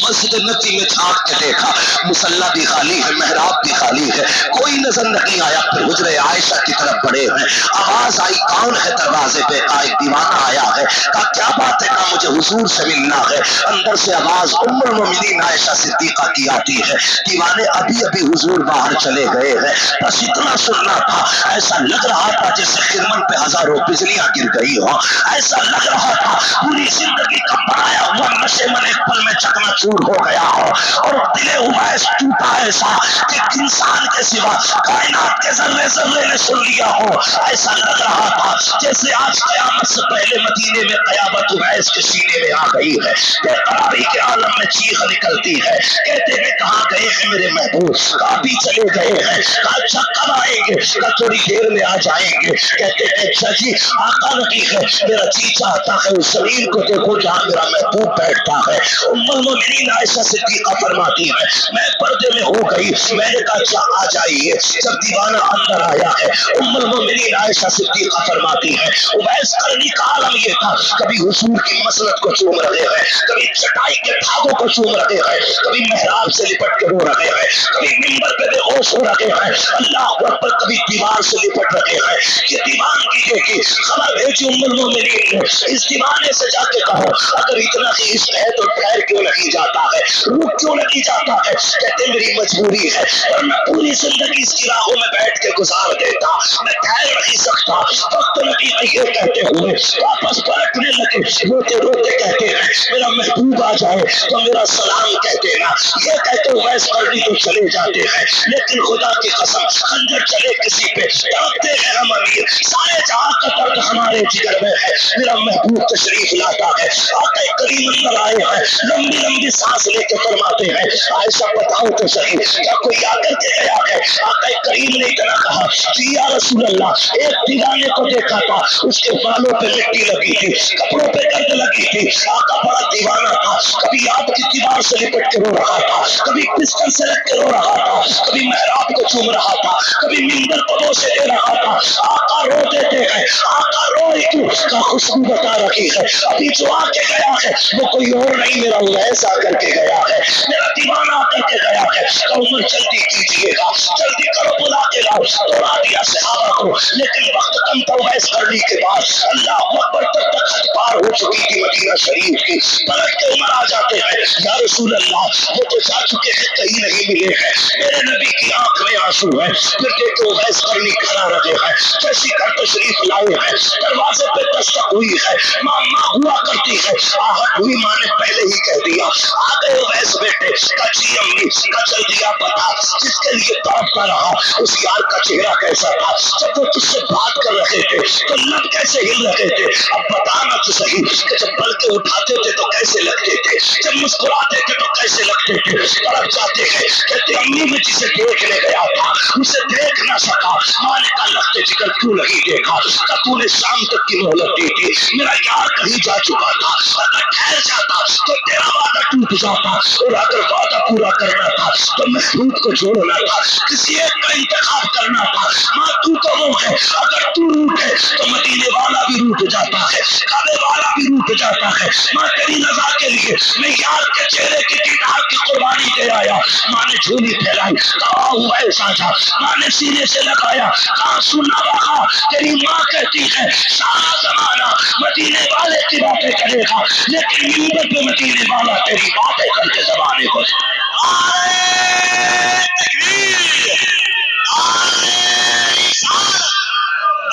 مسجد نبی میں جھانک کے دیکھا، مصلی بھی خالی ہے، محراب بھی خالی ہے، کوئی نظر نہیں آیا۔ پھر حجرے عائشہ کی طرف بڑے ہیں، آواز آئی کون ہے دروازے پہ؟ کہا ایک دیوانہ آیا ہے۔ کہا کیا بات ہے؟ کہا مجھے حضور سے ملنا ہے۔ اندر سے آواز ام المومنین عائشہ صدیقہ کی آتی ہے، دیوانے ابھی ابھی حضور باہر چلے گئے ہیں، بس اتنا سننا تھا، ایسا لگ رہا تھا جیسے خرمن پہ ہزاروں بجلیاں گر گئی ہو، ایسا لگ رہا تھا پوری زندگی کا بنایا ہوا نشے من ایک پل میں چکنا چور ہو گیا ہو، اور دل اویس ٹوٹا ایسا کہ انسان کے سوا کائنات کے ذرے ذرے نے سن لیا ہو۔ ایسا لگ رہا تھا جیسے آج قیامت سے پہلے مدینے میں قیامت اویس کے سینے میں آ گئی ہے، بے قراری کے عالم میں چیخ نکلتی ہے، کہتے ہیں کہاں گئے ہیں میرے محبوب؟ کہاں بھی چلے گئے ہیں؟ کہا اچھا کب آئیں گے؟ کہا تھوڑی دیر میں آ جائیں گے۔ کہتے ہیں اچھا جی آقا نبی ہے، میرا جی چاہتا ہے اس زمین کو دیکھو جہاں میرا محبوب بیٹھتا ہے۔ ام المومنین عائشہ صدیقہ فرماتی ہے میں پردے میں ہو گئی، میں نے کہا اچھا آ جائیے۔ جب دیوانہ اندر آیا ہے، ام المومنین عائشہ صدیقہ فرماتی ہے اویس کرنی کا عالم یہ تھا، کبھی حضور کی مسند کو چوم رہے ہیں، کبھی چٹائی کے دھاگوں کو چوم رہے ہیں، کبھی محراب سے لپٹ کے رو رہے ہیں، کبھی منبر پہ بے ہوش ہو رہے ہیں، اللہ اکبر، کبھی دیوار سے لپٹ رہے ہیں۔ یہ دیوانگی کی خبر بھیجی ام المومنین نے، اس دیوانے سے جا کے کہو اگر اتنا ہی عشق ہے تو ٹھہر کیوں نہیں جاتا ہے، رک کیوں نہیں جاتا ہے؟ کہتے میری مجبوری ہے، اور میں پوری زندگی اس کی راہوں میں بیٹھ کے گزار دیتا، میں ٹھہر نہیں سکتا۔ وقت نبی یہ کہتے ہوئے واپس پلٹنے لگے، روتے روتے کہتے ہیں میرا محبوب آ جائے تو میرا سلام کہہ دینا۔ یہ کہتے ہوئے کرنی تو چلے جاتے ہیں، لیکن خدا کی قسم خنجر چلے کسی پہ تڑپتے ہیں ہم امیر، سارے جہاں کا درد ہمارے جگر میں ہے۔ میرا محبوب تشریف لاتا ہے، آقا کریم اندر آئے ہیں، لمبی لمبی سانس لے کے فرماتے ہیں عائشہ بتاؤ تو صحیح کیا کوئی آ کر کے گیا ہے؟ آقا کریم نے اتنا کہا جی یا رسول اللہ، ایک دیوانے کو دیکھا تھا، اس کے بالوں پہ مٹی لگی تھی، کپڑوں پہ گرد لگی تھی، آقا بڑا دیوانہ تھا، کبھی آپ کی دیوار سے لپٹ کے رو رہا تھا، کبھی بستر سے لگ کے رو رہا تھا، کبھی محراب کو چوم رہا تھا، کبھی منبر کو بوسے دے رہا تھا۔ آقا رو دیتے ہیں، آقا روئے کیوں؟ کا خوشبو بتا رہی ہے ابھی جو آ کے گیا ہے وہ کوئی اور نہیں، میرا اویس آ کر کے گیا ہے، میرا دیوانہ آ کر کے گیا ہے۔ عمر جلدی کیجیے گا، جلدی کرو، بلا کے لاؤ۔ دوڑا دیا صحابہ کو، لیکن وقت کم تھا اویس کرنے کے بعد، اللہ اکبر، تب تک حد پار ہو چکی تھی مدینہ شریف کی۔ پلٹ کے عمر آ جاتے ہیں یا رسول اللہ وہ تو جا چکے ہیں، کہیں نہیں ملے ہیں، میرے نبی کی آنکھ میں آنسو ہے۔ پھر دیکھو اویس کرنی کھڑا رہے ہیں، جیسی گھر تشریف لائے ہیں، دروازے پہ دستک ہوئی ہے، ماں ماں ہوا کرتی ہے، آہٹ ہوئی، ماں نے پہلے ہی کہہ دیا آ گئے اویس بیٹے۔ کا جی امی کا چل دیا پتا، جس کے لیے تڑپتا رہا اس یار کا چہرہ کیسا تھا، جب وہ تجھ سے بات کر رہے تھے تو لب کیسے ہل رہے تھے، اب بتانا تو صحیح کہ جب بل کے اٹھاتے تھے تو کیسے لگتے تھے، جب مسکراتے تھے تو کیسے لگتے تھے۔ تڑپ جاتے ہیں، کہتے امی میں جسے دیکھنے گیا تھا اسے دیکھ نہ سکا، ماں نے کہا لگتے جگر کیوں نہیں دیکھا، کہ تو نے شام تک کی مہلت دی تھی، میرا یار کہیں جا چکا تھا، اگر ٹھہر جاتا تو تیرا وعدہ ٹوٹ جاتا، اور اگر وعدہ پورا کرنا تھا تو محبوب کو جوڑنا تھا، کسی ایک کا انتخاب کرنا تھا۔ ماں تو تو وہ ہے، اگر تو روٹے تو مدینے والا بھی روٹ جاتا ہے، کعبے والا بھی روٹ جاتا ہے۔ ماں تیری رضا کے لیے میں یار کے چہرے کی دیدار کی قربانی دے آیا۔ ماں نے جھولی پھیلائی، کہا ہوا ہے ساجا، ماں نے سینے سے لگایا، کہا سننا رہا، تیری ماں کہتی ہے سارا زمانہ مدینے والے کی باتیں کرے گا، لیکن منبر پہ مدینے والا تیری باتیں کر کے زمانے کو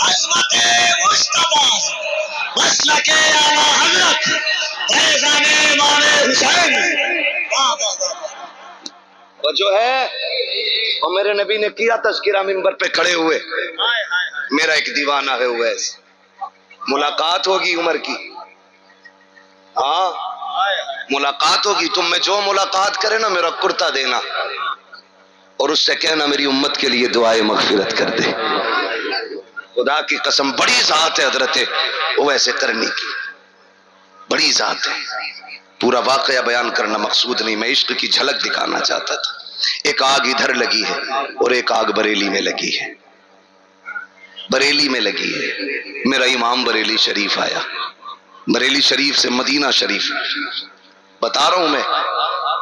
عظمت مصطفیٰ مسلک اعلیٰ حضرت فیضان امام حسین وہ جو ہے، اور میرے نبی نے کیا تذکرہ منبر پہ کھڑے ہوئے، میرا ایک دیوانہ ہے اویس، ملاقات ہوگی عمر کی، ہاں ملاقات ہوگی، تم میں جو ملاقات کرے نا میرا کرتا دینا، اور اس سے کہنا میری امت کے لیے دعائے مغفرت کر دے۔ خدا کی قسم بڑی ذات ہے حضرت اویس کرنی کی، بڑی ذات ہے۔ پورا واقعہ بیان کرنا مقصود نہیں، میں عشق کی جھلک دکھانا چاہتا تھا۔ ایک آگ ادھر لگی ہے اور ایک آگ بریلی میں لگی ہے، بریلی میں لگی ہے۔ میرا امام بریلی شریف آیا، بریلی شریف سے مدینہ شریف، بتا رہا ہوں میں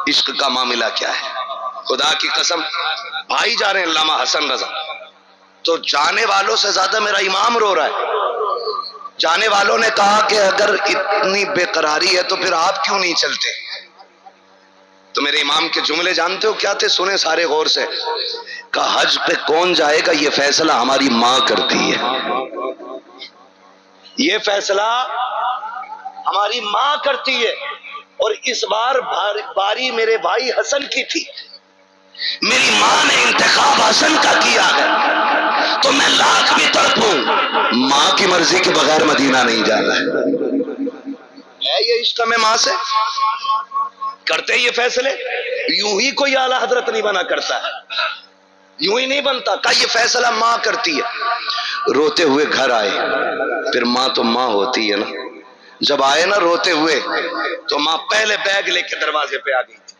عشق کا معاملہ کیا ہے. خدا کی قسم بھائی جا رہے ہیں علامہ حسن رضا, تو جانے والوں سے زیادہ میرا امام رو رہا ہے. جانے والوں نے کہا کہ اگر اتنی بے قراری ہے تو پھر آپ کیوں نہیں چلتے. تو میرے امام کے جملے جانتے ہو کیا تھے؟ سنیں سارے غور سے. کہا حج پہ کون جائے گا یہ فیصلہ ہماری ماں کرتی ہے. یہ فیصلہ ہماری ماں کرتی ہے. اور اس بار باری میرے بھائی حسن کی تھی.
میری ماں نے انتخاب حسن کا کیا ہے تو میں لاکھ بھی تڑپوں, ماں کی مرضی کے بغیر مدینہ نہیں جانا
ہے یہ عشق میں ماں سے کرتے یہ فیصلے. یوں ہی کوئی اعلیٰ حضرت نہیں بنا کرتا ہے, یوں ہی نہیں بنتا. کہ یہ فیصلہ ماں کرتی ہے. روتے ہوئے گھر آئے, پھر ماں تو ماں ہوتی ہے نا. جب آئے نا روتے ہوئے تو ماں پہلے بیگ لے کے دروازے پہ آ گئی تھی.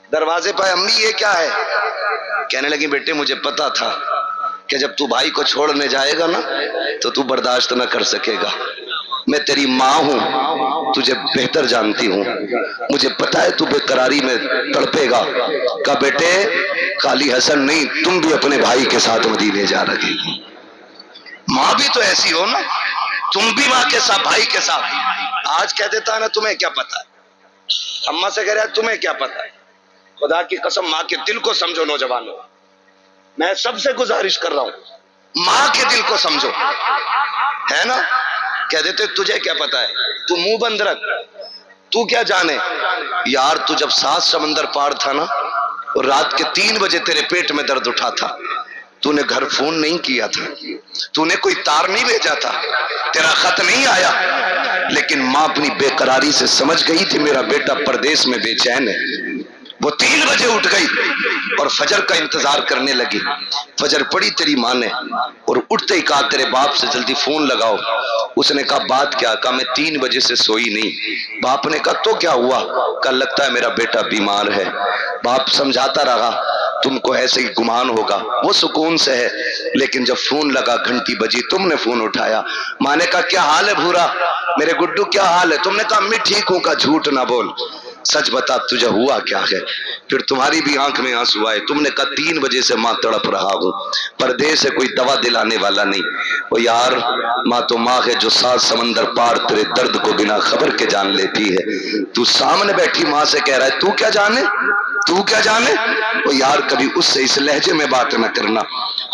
دروازے پہ, امی یہ کیا ہے؟ کہنے لگی بیٹے مجھے پتا تھا کہ جب تو بھائی کو چھوڑنے جائے گا نا تو تو برداشت نہ کر سکے گا. میں تیری ماں ہوں, تجھے بہتر جانتی ہوں, مجھے پتا ہے تو بے قراری میں تڑپے گا. کہا بیٹے خالی حسن نہیں, تم بھی اپنے بھائی کے ساتھ مدینے جا رہے ہو. ماں بھی تو ایسی ہو نا, تم بھی ماں کے ساتھ بھائی کے ساتھ. آج کہہ دیتا ہے نا تمہیں کیا پتا ہے, اماں سے کہہ رہا ہے تمہیں کیا پتا ہے. خدا کی قسم ماں کے دل کو سمجھو نوجوانوں. میں سب سے گزارش کر رہا ہوں ماں کے دل کو سمجھو, ہے نا. کہہ دیتے تجھے کیا پتا ہے, تو منہ بند رکھ, تو کیا جانے. یار تو جب 7 سمندر پار تھا نا اور رات کے 3 بجے تیرے پیٹ میں درد اٹھا تھا, تو نے گھر فون نہیں کیا تھا, تو نے کوئی تار نہیں بھیجا تھا, تیرا خط نہیں آیا, لیکن ماں اپنی بے قراری سے سمجھ گئی تھی میرا بیٹا پردیس میں بے چین ہے. وہ 3 بجے اٹھ گئی اور فجر کا انتظار کرنے لگی. فجر پڑی تیری ماں نے اور اٹھتے ہی کہا تیرے باپ سے جلدی فون لگاؤ. اس نے کہا بات کیا؟ کہا میں 3 بجے سے سوئی نہیں. باپ نے کہا تو کیا ہوا؟ کہا لگتا ہے میرا بیٹا بیمار ہے. باپ سمجھاتا رہا تم کو ایسے ہی گمان ہوگا, وہ سکون سے ہے. لیکن جب فون لگا گھنٹی بجی, تم نے فون اٹھایا. ماں نے کہا کیا حال ہے بھورا, میرے گڈو کیا حال ہے؟ تم نے کہا میں ٹھیک ہوں. کہا جھوٹ نہ بول, سچ بتا تجھے ہوا کیا ہے. پھر تمہاری بھی آنکھ میں آنسو آئے. تم نے کہا 3 بجے سے ماں تڑپ رہا ہوں, پردیس سے کوئی دوا دلانے والا نہیں. وہ یار ماں تو ماں ہے جو 7 سمندر پار تیرے درد کو بنا خبر کے جان لیتی ہے. تو سامنے بیٹھی ماں سے کہہ رہا ہے تو کیا جانے, تو کیا جانے. وہ یار کبھی اس سے اس لہجے میں بات نہ کرنا.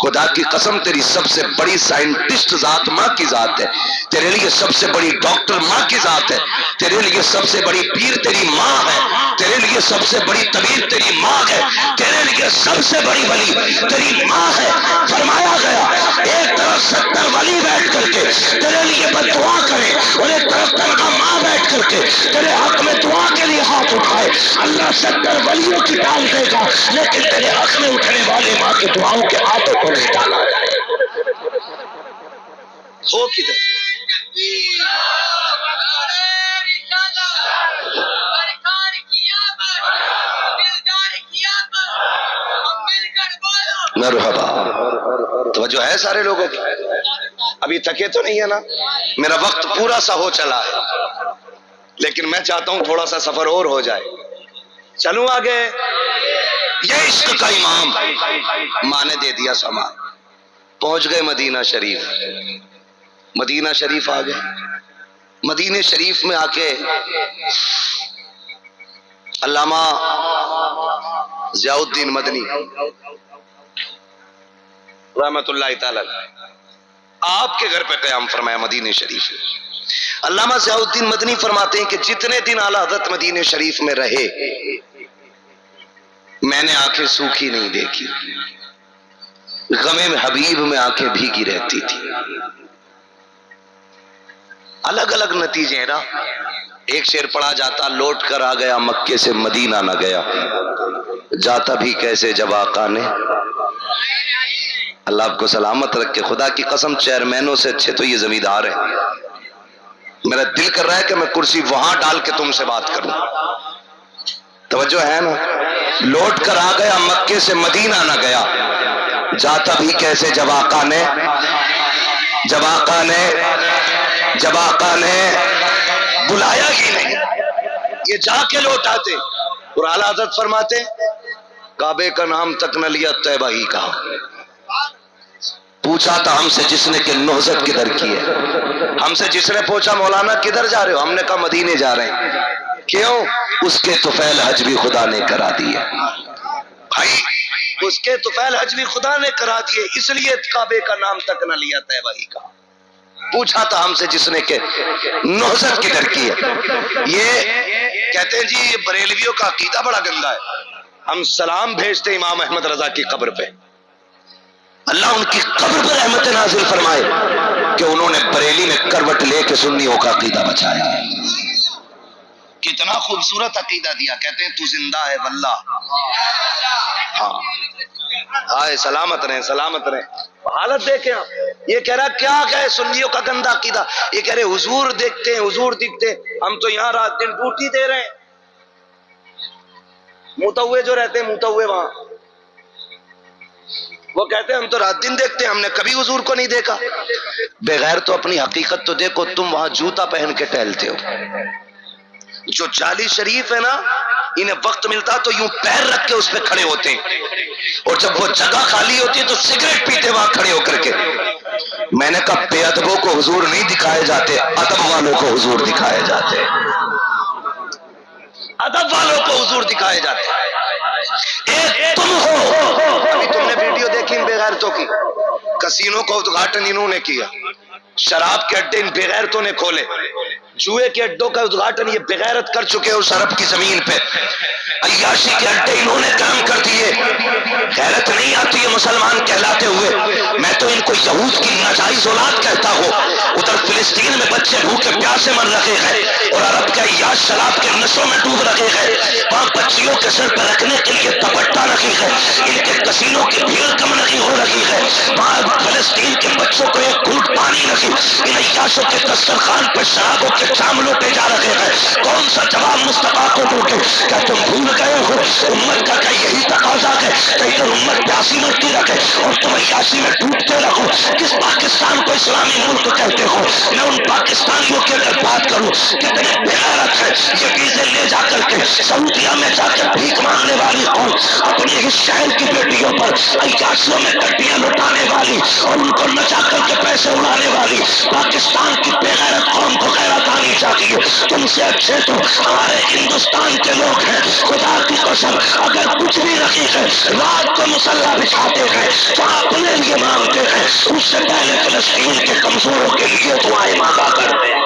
خدا کی قسم تیری سب سے بڑی سائنٹسٹ ذات ماں کی ذات ہے, تیرے لیے سب سے بڑی ڈاکٹر ماں کی ذات ہے, تیرے لیے سب سے بڑی پیر تیری ماں ہے, تیرے لیے سب سے بڑی طبیب تیری ماں ہے, تیرے لیے سب سے بڑی ولی تیری ماں ہے. فرمایا گیا ایک طرف 70 ولی بیٹھ کر کے تیرے لیے بد دعا کرے اور ایک طرف تنہا ماں بیٹھ کر کے تیرے حق میں دعا کے لیے ہاتھ اٹھائے. اللہ 70 ولیوں کی ڈال دے گا, لیکن تیرے حق میں اٹھنے والے ماں کی دعاؤں کے ہاتھوں کو نہیں ڈالا جائے. ہو کدھر مرحبا. توجہ ہے سارے لوگوں کی؟ ابھی تھکے تو نہیں ہے نا؟ میرا وقت پورا سا ہو چلا ہے, لیکن میں چاہتا ہوں تھوڑا سا سفر اور ہو جائے. چلوں آگے. یہ عشق کا امام ماں نے دے دیا سامان. پہنچ گئے مدینہ شریف. مدینہ شریف آ گئے. مدینہ شریف میں آ کے علامہ ضیاء الدین مدنی رحمت اللہ تعالی آپ کے گھر پہ قیام فرمایا مدینہ شریف. علامہ ضیاء الدین مدنی فرماتے ہیں کہ جتنے دن اعلیٰ حضرت مدینہ شریف میں رہے میں نے آنکھیں سوکھی نہیں دیکھی, غم حبیب میں آنکھیں بھیگی رہتی تھی. الگ الگ نتیجے ہیں نا. ایک شعر پڑھا جاتا لوٹ کر آ گیا مکے سے مدینہ نہ گیا, جاتا بھی کیسے جب آقا نے. اللہ آپ کو سلامت رکھے. خدا کی قسم چیئرمینوں سے اچھے تو یہ زمیندار ہیں. میرا دل کر رہا ہے کہ میں کرسی وہاں ڈال کے تم سے بات کروں. توجہ ہے نا. لوٹ کر آ گیا مکے سے مدینہ نہ گیا, جاتا بھی کیسے جب آقا نے, جب آقا نے, جب آقا نے بلایا ہی نہیں. یہ جا کے لوٹ آتے, اور اعلیٰ حضرت فرماتے کعبے کا نام تک نہ لیا طیبہ ہی کہا.
پوچھا تھا ہم سے جس نے کہ نہضت کدھر کی ہے.
ہم سے جس نے پوچھا مولانا کدھر جا رہے ہو، ہم نے کہا مدینے جا رہے ہیں. کیوں؟
اس کے طفیل حج بھی خدا نے کرا دیے.
بھائی اس کے طفیل حج بھی خدا نے کرا دیے، اس لیے کعبے کا نام تک نہ لیا طیبہ ہی کہا.
پوچھا تھا ہم سے جس نے کہ نہضت کدھر کی ہے.
یہ کہتے ہیں جی یہ بریلویوں کا عقیدہ بڑا گندا ہے. ہم سلام بھیجتے امام احمد رضا کی قبر پہ.
اللہ ان کی قبر پر رحمت نازل فرمائے کہ انہوں نے بریلی میں کروٹ لے کے سنیوں کا عقیدہ بچایا ہے.
کتنا خوبصورت عقیدہ دیا. کہتے ہیں تو زندہ ہے واللہ. ہاں آئے سلامت رہیں سلامت رہیں. حالت دیکھیں آپ. یہ کہہ رہا کیا کہے سنیوں کا گندا عقیدہ. یہ کہہ رہے حضور دیکھتے ہیں حضور دکھتے ہیں. ہم تو یہاں رات دن ڈیوٹی دے رہے ہیں. متوے جو رہتے ہیں متوے وہاں وہ کہتے ہیں ہم تو رات دن دیکھتے ہیں، ہم نے کبھی حضور کو نہیں دیکھا.
بغیر تو اپنی حقیقت تو دیکھو. تم وہاں جوتا پہن کے ٹہلتے ہو.
جو جعلی شریف ہے نا انہیں وقت ملتا تو یوں پیر رکھ کے اس پہ کھڑے ہوتے ہیں،
اور جب وہ جگہ خالی ہوتی ہے تو سگریٹ پیتے وہاں کھڑے ہو کر کے. میں نے کہا بے ادبوں کو حضور نہیں دکھائے جاتے، ادب والوں کو حضور دکھائے جاتے.
ادب والوں کو حضور دکھائے جاتے ہیں.
ایک تم ہو.
ابھی تم نے ویڈیو دیکھی ان بے غیرتوں کی. کسینوں کا ادغاٹن انہوں نے کیا، شراب کے اڈے ان بے غیرتوں نے کھولے، جوئے کے اڈوں کا ادغاٹن یہ بے غیرت کر چکے اس عرب کی زمین پہ.
عیاشی کے اڈے انہوں نے کام کر دیے. غیرت نہیں آتی ہے مسلمان کہلاتے ہوئے. میں تو ان کو یہود کی ناجائز اولاد کہتا ہوں. ادھر فلسطین میں بچے بھوکے پیاسے مر رہے ہیں اور عرب کے عیاش شراب کے نشوں میں ڈوب رہے ہیں. وہاں بچیوں کے سر پہ رکھنے کے لیے دوپٹہ نہیں ہے. ان کے کسینوں کی بھیڑ کم نہیں ہو رہی ہے. وہاں فلسطین کے بچوں کو ایک گھونٹ پانی نہیں. ان عیاشوں کے دسترخوان پہ شرابوں کے جام لوٹے جا رہے ہیں. کون سا جواب مصطفیٰ کو دو گے؟ کیا تم بھول گئے ہو امت کا کیا یہی تقاضا ہے کہ ادھر امت پیاسی مرتی رکھے اور تم عیاشی میں ڈوبتے رہو؟ کس پاکستان کو اسلامی ملک کہتے ہو؟ میں ان پاکستانیوں کی اگر بات کروں کتنے بے غیرت ہے یہ ویزے لے جا کر کے سعودیہ میں جا کے بھیک مانگنے والی قوم اپنی ہی شہر کی بیٹیوں پر عیاشیوں میں کٹیاں لٹانے والی اور ان کو نچا کر کے پیسے اڑانے والی پاکستان کی بے غیرت قوم کو غیرت آنی چاہیے. تم سے اچھے تو ہمارے ہندوستان کے لوگ ہیں. خدا کی قسم اگر کچھ بھی رکھی ہے رات کو مسلح بچھاتے ہیں تو اپنے لیے مانگتے ہیں، اس سے پہلے فلسطین کے کمزوروں کے لیے دعائیں مانگا کرتے ہیں.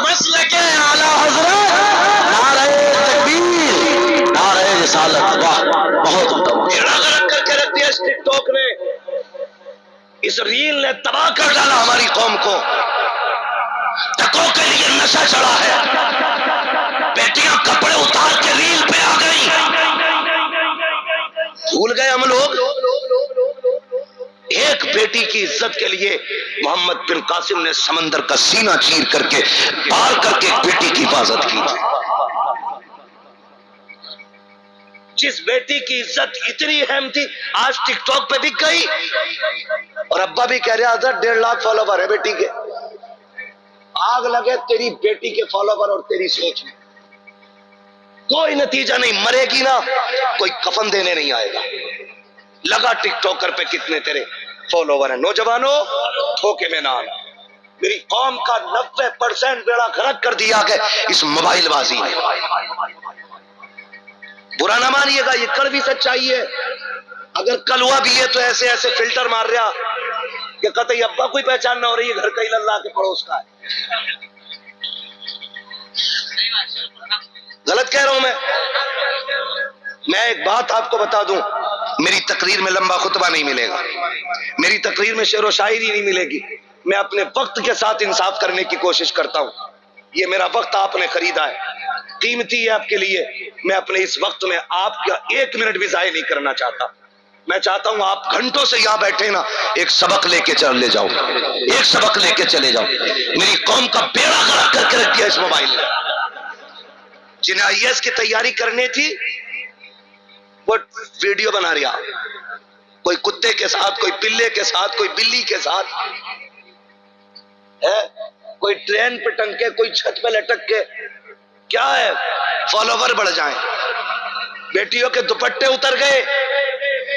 مسلک اعلیٰ حضرت نعرہ تکبیر نعرہ رسالت. واہ بہت
غرق کر کے رکھ دیا اس ٹک ٹاک نے. اس ریل نے تباہ کر ڈالا ہماری قوم کو.
ٹکوں کے لیے نشہ چڑھا ہے. بیٹیاں کپڑے اتار کے ریل پہ آ گئی.
بھول گئے ہم لوگ. ایک بیٹی کی عزت کے لیے محمد بن قاسم نے سمندر کا
سینہ چیر کر کے پار کر کے ایک بیٹی کی حفاظت کی.
جس بیٹی کی عزت اتنی اہم تھی آج ٹک ٹاک پہ بک گئی. اور ابا بھی کہہ رہے حضرت 1.5 لاکھ فالوور ہے بیٹی کے. آگ لگے تیری بیٹی کے فالوور اور تیری سوچ میں. کوئی نتیجہ نہیں. مرے گی نا کوئی کفن دینے نہیں آئے گا. لگا ٹک ٹاکر پہ کتنے تیرے فالوور ہیں. نوجوانوں دھوکے میں نہ آنا. میری قوم کا 90% بیڑا غرق کر دیا گیا اس موبائل بازی نے. برا نہ مانیے گا یہ کڑوی سچائی ہے. اگر کلوا بھی ہے تو ایسے ایسے فلٹر مار رہا کہ قطعی ابا کوئی پہچان نہ ہو رہی ہے گھر کا ہی اللہ کے پڑوس کا ہے. غلط کہہ رہا ہوں میں ایک بات آپ کو بتا دوں. میری تقریر میں لمبا خطبہ نہیں ملے گا. میری تقریر میں شعر و شاعری نہیں ملے گی. میں اپنے وقت کے ساتھ انصاف کرنے کی کوشش کرتا ہوں. یہ میرا وقت آپ نے خریدا ہے، قیمتی ہے آپ کے لیے. میں اپنے اس وقت میں آپ کا 1 منٹ بھی ضائع نہیں کرنا چاہتا. میں چاہتا ہوں آپ گھنٹوں سے یہاں بیٹھے نا ایک سبق لے کے چلے جاؤ. ایک سبق لے کے چلے جاؤ. میری قوم کا بیڑا غرق کر کے رکھ دیا اس موبائل نے. جنہیں IAS کی تیاری کرنی تھی وہ ویڈیو بنا رہا، کوئی کتے کے ساتھ، کوئی پلے کے ساتھ، کوئی بلی کے ساتھ. ہے کوئی ٹرین پہ ٹنگ کے، کوئی چھت پہ لٹک کے، کیا ہے فالوور بڑھ جائیں. بیٹیوں کے دوپٹے اتر گئے.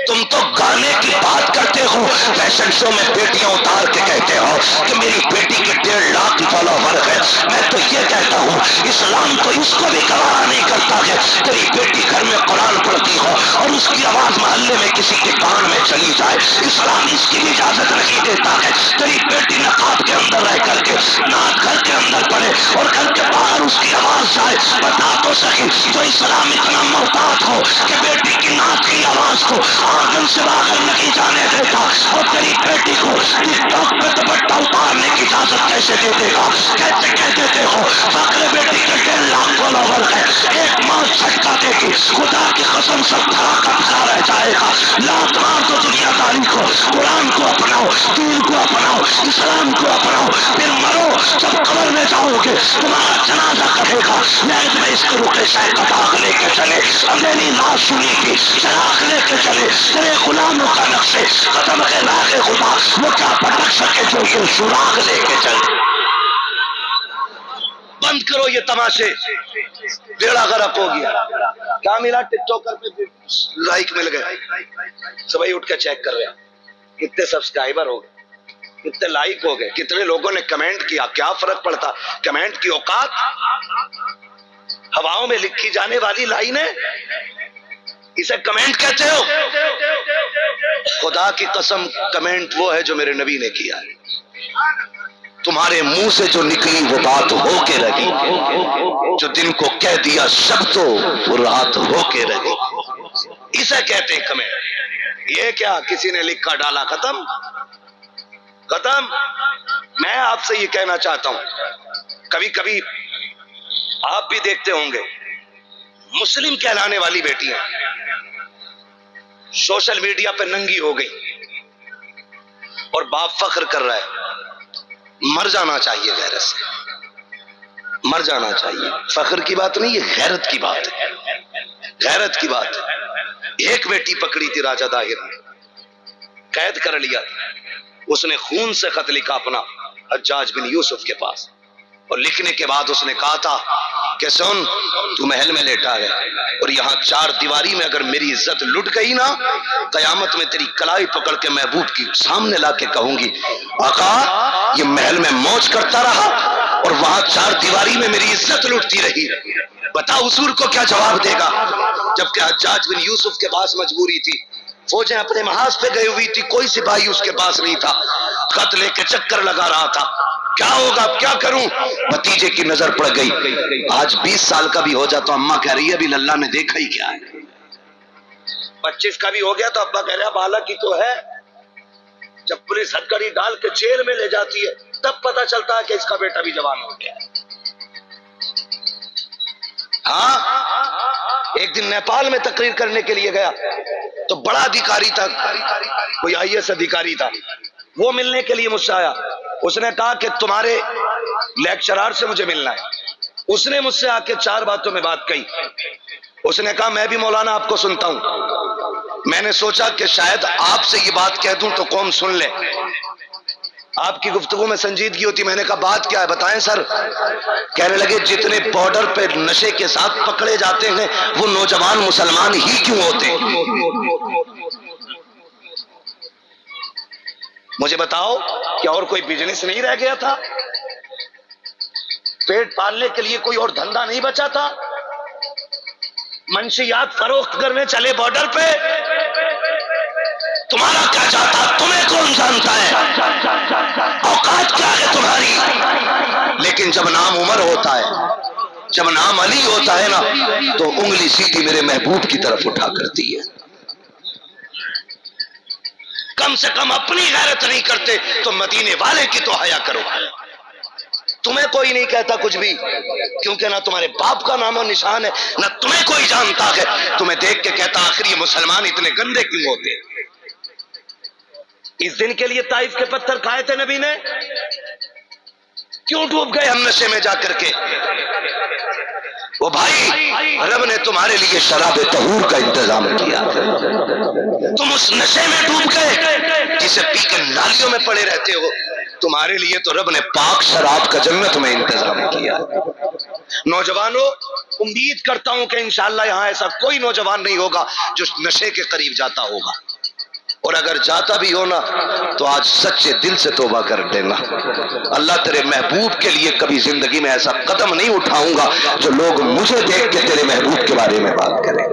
تم تو گانے کی بات کرتے ہو، فیشن شو میں بیٹیاں اتار کے کہتے ہو کہ میری بیٹی کے 1.5 لاکھ فالوور ہے. میں تو یہ کہتا ہوں اسلام تو اس کو بھی گوارا نہیں کرتا ہے تیری بیٹی گھر میں قرآن پڑھتی ہو اور اس کی آواز محلے میں کسی کے کان میں چلی جائے. اسلام اس کی بھی اجازت نہیں دیتا ہے تیری بیٹی نقاب کے اندر رہ کر کے نعت گھر کے اندر پڑھے اور گھر کے باہر اس کی آواز جائے. بتا تو صحیح تو اسلام اتنا محتاط ہو کہ بیٹی کی نعت کی آواز کو آنگن سے باہر نہیں جانے دیتا اور تیری بیٹی کو ٹک ٹاک پہ دوپٹہ اتارنے کی اجازت کیسے دے دے گا؟ کہتے کہہ دیتے ہو فخر بیٹی کے 1.5 لاکھ فالوور ہے، ایک ماں جھٹکا دے گی خدا کی قسم سب دھڑا کا دھڑا رہ جائے گا. لات مار دو دنیا داری کو، قرآن کو اپناؤ، دین کو اپناؤ، اسلام کو اپناؤ، پھر مرو. جب قبر میں جاؤ گے تمہارا جنازہ کہے گا نیز میں اس کے رکے شاید کا داغ لے کے چلے، اندھیری لاش سنی تھی چراغ لے کے چلے، تیرے غلاموں کا نقشے قدم کے راہ خدا وہ کیا پٹک سکے جو یہ سراغ لے کے چلے.
بند کرو یہ تماشے، بیڑا غرق ہو گیا. کیا ملا؟ ٹک ٹاکر پہ لائک مل گئے. صبح اٹھ کے چیک کر رہے ہیں کتنے سبسکرائبر ہو گئے، کتنے لائک ہو گئے، کتنے لوگوں نے کمنٹ کیا. کیا فرق پڑتا؟ کمنٹ کی اوقات ہواؤں میں لکھی جانے والی لائنیں، اسے کمنٹ کہتے ہو؟ خدا کی قسم کمنٹ وہ ہے جو میرے نبی نے کیا ہے.
تمہارے منہ سے جو نکلی وہ بات ہو کے رہی، جو دن کو کہہ دیا شب تو وہ رات ہو کے رہی.
اسے کہتے ہیں کمنٹ. یہ کیا کسی نے لکھا ڈالا ختم ختم. میں آپ سے یہ کہنا چاہتا ہوں کبھی کبھی آپ بھی دیکھتے ہوں گے مسلم کہلانے والی بیٹیاں سوشل میڈیا پہ ننگی ہو گئی اور باپ فخر کر رہا ہے. مر جانا چاہیے غیرت سے، مر جانا چاہیے. فخر کی بات نہیں، یہ غیرت کی بات ہے، غیرت کی بات ہے. ایک بیٹی پکڑی تھی راجہ داہر نے، قید کر لیا تھا. اس نے خون سے خط لکھا اپنا حجاج بن یوسف کے پاس، اور لکھنے کے بعد اس نے کہا تھا کہ سن تو محل میں لیٹا ہے اور یہاں 4 دیواری میں اگر میری عزت لٹ گئی نا، قیامت میں تیری کلائی پکڑ کے محبوب کی سامنے لا کے کہوں گی آقا یہ محل میں موج کرتا رہا اور وہاں 4 دیواری میں میری عزت لٹتی رہی. بتا حضور کو کیا جواب دے گا؟ جبکہ حجاج بن یوسف کے پاس مجبوری تھی، فوجیں اپنے محاذ پہ گئی ہوئی تھی، کوئی سپاہی اس کے پاس نہیں تھا، خط لے کے چکر لگا رہا تھا. کیا ہوگا کیا کروں؟ بھتیجے کی نظر پڑ گئی. آج 20 سال کا بھی ہو جاتا اماں کہہ رہی ہے ابھی اللہ نے دیکھا ہی کیا ہے. 25 کا بھی ہو گیا تو ابا کہہ رہا بالک ہی تو ہے. جب پولیس ہتھکڑی ڈال کے جیل میں لے جاتی ہے تب پتا چلتا ہے کہ اس کا بیٹا بھی جوان ہو گیا ہے. ہاں ایک دن نیپال میں تقریر کرنے کے لیے گیا تو بڑا ادھیکاری تھا، کوئی IAS ادھیکاری تھا، وہ ملنے کے لیے مجھ سے آیا. اس نے کہا کہ تمہارے لیکچرار سے مجھے ملنا ہے. اس نے مجھ سے آ کے 4 باتوں میں بات کہی. اس نے کہا میں بھی مولانا آپ کو سنتا ہوں. میں نے سوچا کہ شاید آپ سے یہ بات کہہ دوں تو قوم سن لے، آپ کی گفتگو میں سنجیدگی ہوتی. میں نے کہا بات کیا ہے بتائیں سر. کہنے لگے جتنے بارڈر پہ نشے کے ساتھ پکڑے جاتے ہیں وہ نوجوان مسلمان ہی کیوں ہوتے ہیں؟ مجھے بتاؤ کیا اور کوئی بزنس نہیں رہ گیا تھا؟ پیٹ پالنے کے لیے کوئی اور دھندا نہیں بچا تھا؟ منشیات فروخت کرنے چلے بارڈر پہ.
تمہارا کیا جاتا تمہیں کون جانتا ہے؟ اوقات کیا ہے تمہاری؟ لیکن جب نام عمر ہوتا ہے، جب نام علی ہوتا ہے نا تو انگلی سیدھی میرے محبوب کی طرف اٹھا کرتی ہے.
کم سے کم اپنی غیرت نہیں کرتے تو مدینے والے کی تو حیا کرو. تمہیں کوئی نہیں کہتا کچھ بھی کیونکہ نہ تمہارے باپ کا نام و نشان ہے نہ تمہیں کوئی جانتا ہے. تمہیں دیکھ کے کہتا آخر یہ مسلمان اتنے گندے کیوں ہوتے؟ اس دن کے لیے طائف کے پتھر کھائے تھے نبی نے، کیوں ڈوب گئے ہم نشے میں جا کر کے؟
وہ بھائی رب نے تمہارے لیے شراب طہور کا انتظام کیا، تم اس نشے میں ڈوب گئے جسے پی کے نالیوں میں پڑے رہتے ہو.
تمہارے لیے تو رب نے پاک شراب کا جنت میں انتظام کیا ہے۔ نوجوانوں، امید کرتا ہوں کہ انشاءاللہ یہاں ایسا کوئی نوجوان نہیں ہوگا جو نشے کے قریب جاتا ہوگا، اور اگر جاتا بھی ہونا تو آج سچے دل سے توبہ کر دینا۔ اللہ تیرے محبوب کے لیے کبھی زندگی میں ایسا قدم نہیں اٹھاؤں گا جو لوگ مجھے دیکھ کے تیرے محبوب کے بارے میں بات کریں۔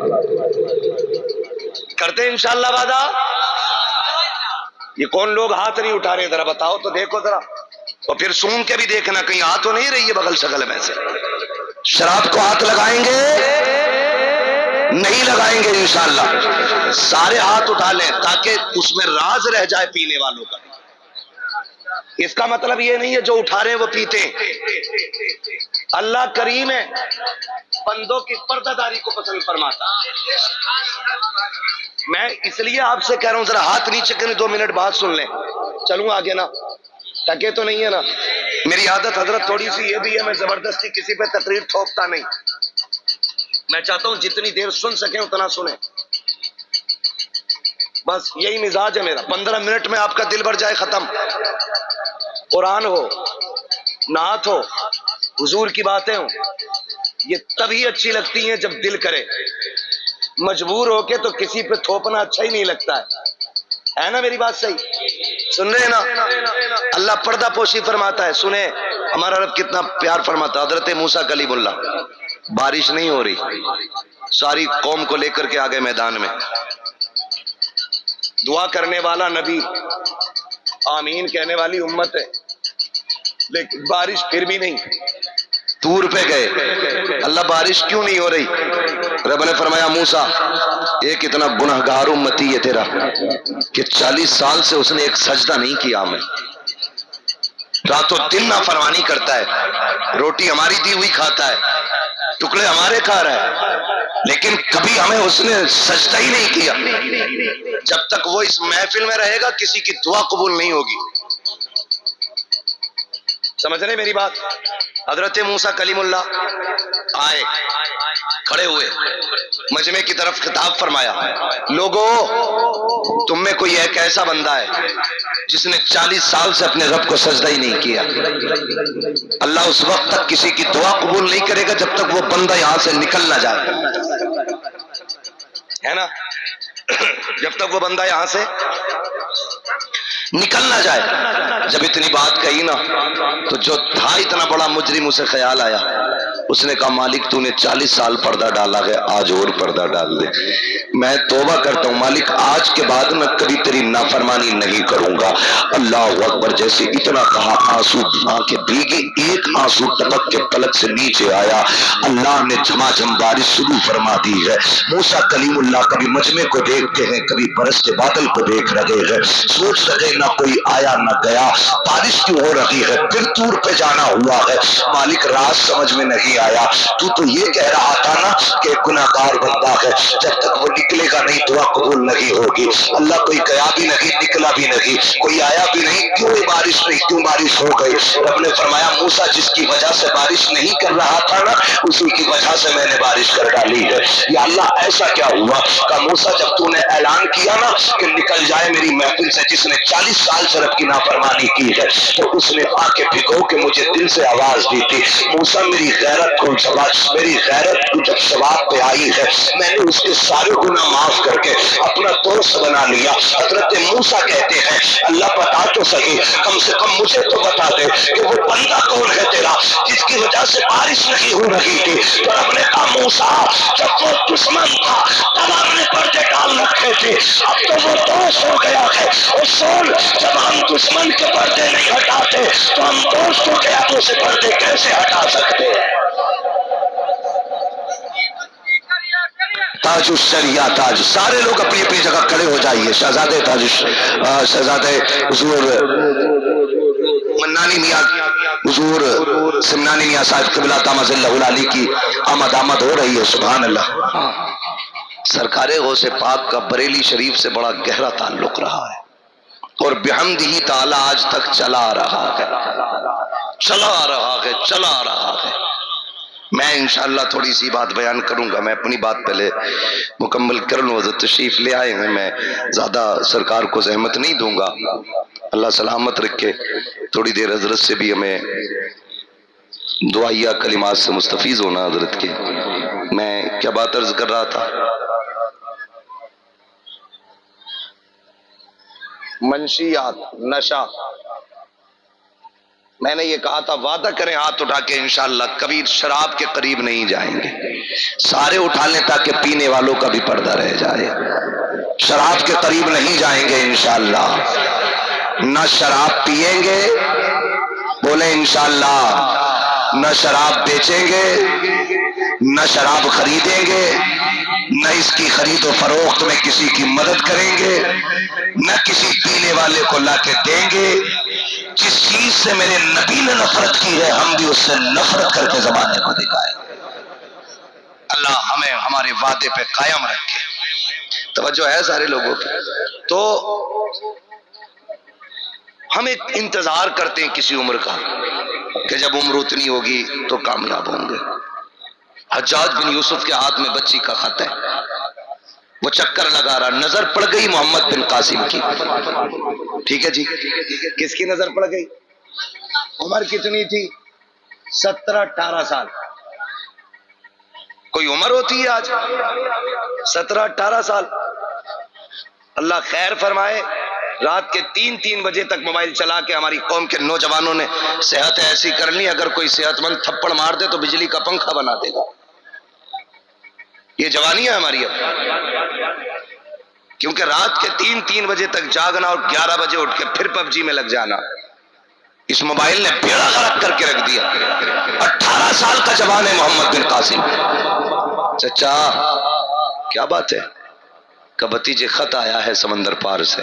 کرتے ہیں انشاءاللہ وعدہ؟ یہ کون لوگ ہاتھ نہیں اٹھا رہے؟ ذرا بتاؤ تو دیکھو ذرا، اور پھر سون کے بھی دیکھنا کہیں ہاتھ تو نہیں رہی ہے بغل شغل میں سے۔ شراب کو ہاتھ لگائیں گے؟ نہیں لگائیں گے انشاءاللہ۔ سارے ہاتھ اٹھا لیں تاکہ اس میں راز رہ جائے پینے والوں کا۔ اس کا مطلب یہ نہیں ہے جو اٹھا رہے ہیں وہ پیتے ہیں۔ اللہ کریم ہے، بندوں کی پردہ داری کو پسند فرماتا۔ میں اس لیے آپ سے کہہ رہا ہوں ذرا ہاتھ نیچے کریں، 2 منٹ بات سن لیں، چلوں آگے نا، ٹکے تو نہیں ہے نا؟ میری عادت حضرت تھوڑی سی یہ بھی ہے، میں زبردستی کسی پہ تقریر تھوپتا نہیں، میں چاہتا ہوں جتنی دیر سن سکیں اتنا سنیں، بس یہی مزاج ہے میرا۔ 15 منٹ میں آپ کا دل بھر جائے ختم۔ قرآن ہو، نعت ہو، حضور کی باتیں ہوں، یہ تبھی اچھی لگتی ہیں جب دل کرے۔ مجبور ہو کے تو کسی پہ تھوپنا اچھا ہی نہیں لگتا ہے نا؟ میری بات صحیح سن رہے ہیں نا؟ اللہ پردہ پوشی فرماتا ہے۔ سنیں ہمارا رب کتنا پیار فرماتا ہے۔ حضرت موسیٰ کلیم اللہ، بارش نہیں ہو رہی، ساری قوم کو لے کر کے آگئے میدان میں، دعا کرنے والا نبی، آمین کہنے والی امت ہے، لیکن بارش پھر بھی نہیں۔ طور پہ گئے، اللہ بارش کیوں نہیں ہو رہی؟ رب نے فرمایا موسیٰ ایک اتنا گنہگار امتی ہے تیرا کہ 40 سال سے اس نے ایک سجدہ نہیں کیا، میں رات و دن نافرمانی کرتا ہے، روٹی ہماری دی ہوئی کھاتا ہے، ٹکڑے ہمارے کھا رہا ہے، لیکن کبھی ہمیں اس نے سجدہ ہی نہیں کیا۔ جب تک وہ اس محفل میں رہے گا کسی کی دعا قبول نہیں ہوگی۔ سمجھ رہے میری بات؟ حضرت موسیٰ کلیم اللہ آئے، کھڑے ہوئے، مجمع کی طرف خطاب فرمایا، لوگو تم میں کوئی ایک ایسا بندہ ہے جس نے 40 سال سے اپنے رب کو سجدہ ہی نہیں کیا۔ اللہ اس وقت تک کسی کی دعا قبول نہیں کرے گا جب تک وہ بندہ یہاں سے نکل نہ جائے، ہے نا؟ جب تک وہ بندہ یہاں سے نکل نہ جائے۔ جب اتنی بات کہی نا تو جو تھا اتنا بڑا مجرم اسے خیال آیا، اس نے کہا مالک تو نے 40 سال پردہ ڈالا ہے، آج اور پردہ ڈال دے۔ میں توبہ کرتا ہوں مالک، آج کے بعد میں کبھی تیری نافرمانی نہیں کروں گا۔ اللہ اکبر، جیسے اتنا کہا آنسو آنکھیں بھیگی، ایک آنسو ٹپک کے پلک سے نیچے آیا، اللہ نے جھماجھم بارش شروع فرما دی ہے۔ موسیٰ کلیم اللہ کبھی مجمع کو دیکھتے ہیں، کبھی برستے بادل کو دیکھ رہے ہیں، سوچ رہے نہ کوئی آیا نہ گیا، بارش کیوں ہو رہی ہے، پھر طور پہ جانا ہوا ہے۔ مالک راز سمجھ میں نہیں آیا، تو یہ کہہ رہا تھا نا کہ گناہگار بندہ ہے، جب تک وہ نکلے گا نہیں دعا قبول نہیں ہوگی۔ اللہ کوئی گیا بھی نہیں، نکلا بھی نہیں، کوئی آیا بھی نہیں، کیوں بارش نہیں، کیوں بارش ہو گئی؟ رب نے فرمایا موسیٰ جس کی وجہ سے بارش نہیں کر رہا تھا نا، اسی کی وجہ سے میں نے بارش کر ڈالی ہے۔ یا اللہ ایسا کیا ہوا؟ کہ موسیٰ جب تو نے اعلان کیا نا کہ نکل جائے میری محفل سے جس نے 40 سال سے رب کی نافرمانی کی ہے، تو اس نے آ کے بھگو کے مجھے دل سے آواز دی تھی، موسیٰ میری غیرت کو جب ثواب پہ آئی ہے، میں نے اس کے سارے گناہ معاف کر کے اپنا دوست بنا لیا۔ حضرت موسیٰ کہتے ہیں اللہ بتا تو صحیح، کم سے کم مجھے تو بتا دے کہ وہ بندہ کون ہے تیرا جس کی وجہ سے بارش نہیں ہو رہی تھی۔ تو رب نے کہا موسیٰ جب وہ دشمن تھا تب ہم نے پردے ڈال رکھے تھے، اب تو وہ دوست ہو گیا ہے۔ اور سن، جب ہم دشمن کے پردے نہیں ہٹاتے تو ہم دوستوں کے ہاتھوں سے پردے کیسے ہٹا سکتے ہیں؟ تاج الشریعہ، تاج، سارے لوگ اپنی اپنی جگہ کھڑے ہو جائیے۔ شہزادے شہزادے حضور منانی میاں، حضور سمنانی میاں صاحب قبلہ دامت اللہ العالی کی آمد ہو رہی ہے۔ سبحان اللہ۔ سرکار غوث پاک کا بریلی شریف سے بڑا گہرا تعلق رہا ہے، اور بحمدہ تعالی آج تک چلا رہا ہے۔ میں انشاءاللہ تھوڑی سی بات بیان کروں گا، میں اپنی بات پہلے مکمل کر لوں۔ حضرت تشریف لے آئے ہیں، میں زیادہ سرکار کو زحمت نہیں دوں گا، اللہ سلامت رکھے۔ تھوڑی دیر حضرت سے بھی ہمیں دعائیہ کلمات سے مستفیض ہونا حضرت کے. میں کیا بات عرض کر رہا تھا؟ منشیات، نشہ. میں نے یہ کہا تھا وعدہ کریں ہاتھ اٹھا کے انشاءاللہ کبھی شراب کے قریب نہیں جائیں گے. سارے اٹھا لیں تاکہ پینے والوں کا بھی پردہ رہ جائے. شراب کے قریب نہیں جائیں گے انشاءاللہ. نہ شراب پیئیں گے، بولیں انشاءاللہ. نہ شراب بیچیں گے، نہ شراب خریدیں گے، نہ اس کی خرید و فروخت میں کسی کی مدد کریں گے، نہ کسی پینے والے کو لا کے دیں گے. جس چیز سے میرے نبی نے نفرت کی ہے ہم بھی اس سے نفرت کر کے زمانے کو دکھائیں. اللہ ہمیں ہمارے وعدے پہ قائم رکھے. توجہ ہے سارے لوگوں کی. تو ہم ایک انتظار کرتے ہیں کسی عمر کا کہ جب عمر اتنی ہوگی تو کامیاب ہوں گے. حجاج بن یوسف کے ہاتھ میں بچی کا خط ہے، وہ چکر لگا رہا، نظر پڑ گئی محمد بن قاسم کی. ٹھیک ہے جی، کس کی نظر پڑ گئی؟ عمر کتنی تھی؟ 17-18 سال. کوئی عمر ہوتی ہے آج 17-18 سال؟ اللہ خیر فرمائے. رات کے 3 بجے تک موبائل چلا کے ہماری قوم کے نوجوانوں نے صحت ایسی کر لی، اگر کوئی صحت مند تھپڑ مار دے تو بجلی کا پنکھا بنا دے گا. یہ جوانی ہے ہماری اب. کیونکہ رات کے 3 بجے تک جاگنا اور 11 بجے اٹھ کے پھر پب جی میں لگ جانا، اس موبائل نے بیڑا غرق کر کے رکھ دیا. 18 سال کا جوان ہے محمد بن قاسم. چچا کیا بات ہے؟ کہ بھتیجے خط آیا ہے سمندر پار سے.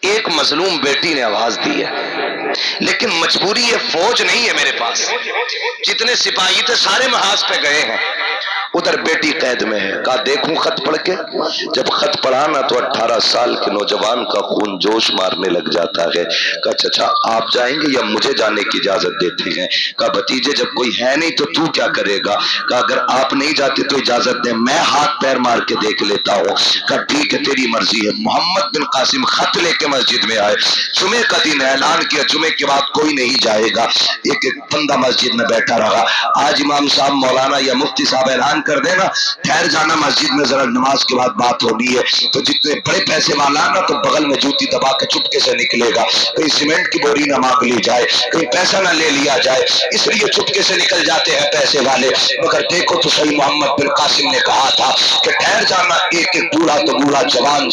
ایک مظلوم بیٹی نے آواز دی ہے، لیکن مجبوری ہے، فوج نہیں ہے میرے پاس. جتنے سپاہی تھے سارے محاذ پہ گئے ہیں، ادھر بیٹی قید میں ہے. کہا دیکھوں خط پڑھ کے. جب خط پڑھا نا تو 18 سال کے نوجوان کا خون جوش مارنے لگ جاتا ہے. کہا چچا آپ جائیں گے یا مجھے جانے کی اجازت دیتے ہیں؟ کہا بھتیجے جب کوئی ہے نہیں تو تو کیا کرے گا؟ کہا اگر آپ نہیں جاتے تو اجازت دیں، میں ہاتھ پیر مار کے دیکھ لیتا ہوں. کہا ٹھیک ہے تیری مرضی ہے. محمد بن قاسم خط لے کے مسجد میں آئے. جمعے کا دن اعلان کیا جمعے کے بعد کوئی نہیں جائے گا. ایک بندہ مسجد میں بیٹھا رہا. آج امام صاحب مولانا یا مفتی صاحب اعلان کر دینا ٹھہر جانا مسجد میں، ذرا نماز کے بعد بات ہونی ہے. تو جتنے بڑے پیسے والا نا تو بغل میں جوتی دبا کے چپکے سے نکلے گا، کہیں سیمنٹ کی بوری نہ مانگ لی جائے، کہیں پیسہ نہ لے لیا جائے، اس لیے چپکے سے نکل جاتے ہیں پیسے والے. مگر دیکھو تو صحیح محمد بن قاسم نے کہا تھا کہ ٹھہر جانا. ایک بوڑھا تو بوڑھا، جوان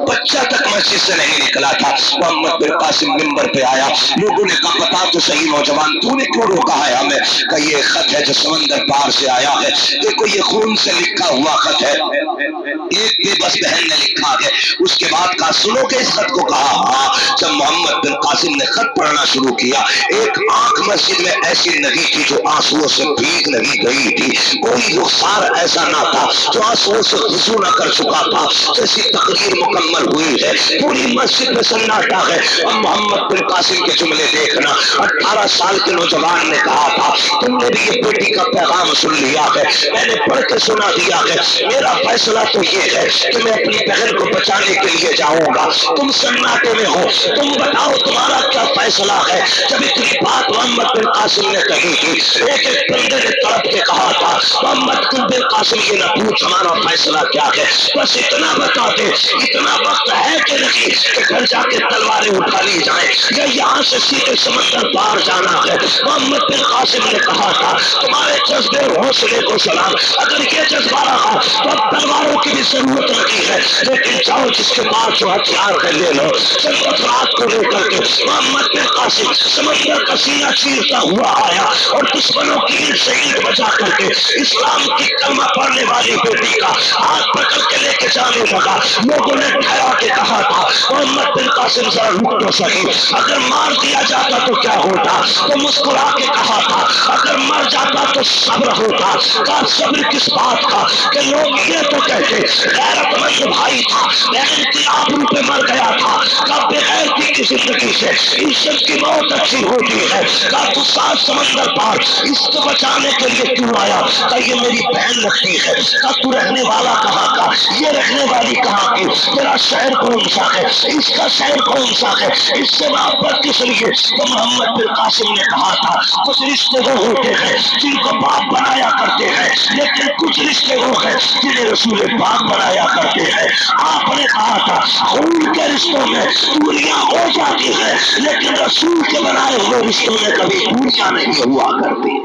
بچہ تک مسجد سے نہیں نکلا تھا. محمد بن قاسم منبر پہ آیا. لوگوں نے کہا بتا تو صحیح نوجوان تو نے کیوں روکا ہے ہمیں؟ کہ یہ خط ہے جو سمندر پار سے آیا ہے، دیکھو یہ خون سے لکھا ہوا خط ہے. ایک بے بس بہن نے لکھا ہے. اس کے بعد کہا سنو کہ اس خط کو. کہا ہاں. جب محمد بن قاسم نے خط پڑھنا شروع کیا، ایک آنکھ مسجد میں ایسی نہیں تھی جو آنسوؤں سے بھیگ نہیں گئی تھی. کوئی رخسار ایسا نہ تھا جو آنسوؤں سے وضو نہ کر چکا تھا. جیسی تقریر مکمل ہوئی ہے پوری مسجد میں سناٹا ہے. اور محمد بن قاسم کے جملے دیکھنا. 18 سال کے نوجوان نے کہا تھا تم نے بھی یہ بیٹی کا پیغام سن لیا ہے، میں نے پڑھ کے سنا دیا ہے. میرا فیصلہ تو یہ ہے کہ میں اپنی بہن کو بچانے کے لیے جاؤں گا. تم سناٹے میں ہو، تم بتاؤ تمہارا کیا فیصلہ ہے. جب اتنی بات محمد بن قاسم نے کہی تھی، ایک بندے نے تڑپ کے کہا تھا محمد بن قاسم یہ نہ پوچھ ہمارا فیصلہ کیا ہے، بس اتنا بتا دے اتنا وقت ہے کہ نہیں کہ گھر جا کے تلواریں اٹھا لی جائیں یا یہاں سے سیدھے سمندر پار جانا ہے. محمد بن قاسم نے کہا تھا تمہارے جذبے حوصلے کو سلام. اگر یہ جذبہ رہا تو اب تلواروں کی بھی ضرورت نہیں ہے، لیکن جاؤ جس کے پاس جو ہتھیار ہے لے لو. چلو رات کو لے کر کے محمد بن قاسم سمندر کا سینہ چیرتا ہوا آیا اور دشمنوں کی اینٹ سے اینٹ بجا کر کے اسلام کی کلمہ پڑھنے والی بیٹی کا ہاتھ پکڑ کے لے کے جانے لگا. لوگوں نے ٹھہرا کے کہا تھا محمد بن قاسم ذرا رک تو صحیح، اگر مار دیا جاتا تو کیا ہوتا؟ تو مسکرا کے کہا تھا اگر مر جاتا تو صبر ہوتا. کہا صبر کس بات کا کہ لوگ یہ تو کہتے غیرت مند بھائی تھا بغیر کی آبرو پہ مر گیا تھا. کہا بغیر کی
کی زندگی سے عزت کی بہت اچھی ہوتی ہے. کہا تو 7 سمندر پار اس کو بچانے کے لیے کیوں آیا؟ کہا یہ میری بہن لگتی ہے. کہا تو رہنے والا کہاں کا؟ یہ رہنے والی کہاں کی؟ تیرا شہر کون سا ہے؟ اس کا شہر کون سا ہے؟ اس سے محبت کس لیے؟ تو محمد بن قاسم نے کہا تھا کچھ رشتے وہ ہوتے ہیں جن کو باپ بنایا کرتے ہیں، لیکن کچھ رشتے وہ ہیں جنہیں رسول پاک بنایا کرتے ہیں. آپ نے کہا تھا خون کے رشتوں میں دوریاں ہو جاتی ہیں، لیکن رسول کے بنائے ہوئے رشتوں میں کبھی دوریاں نہیں ہوا کرتی.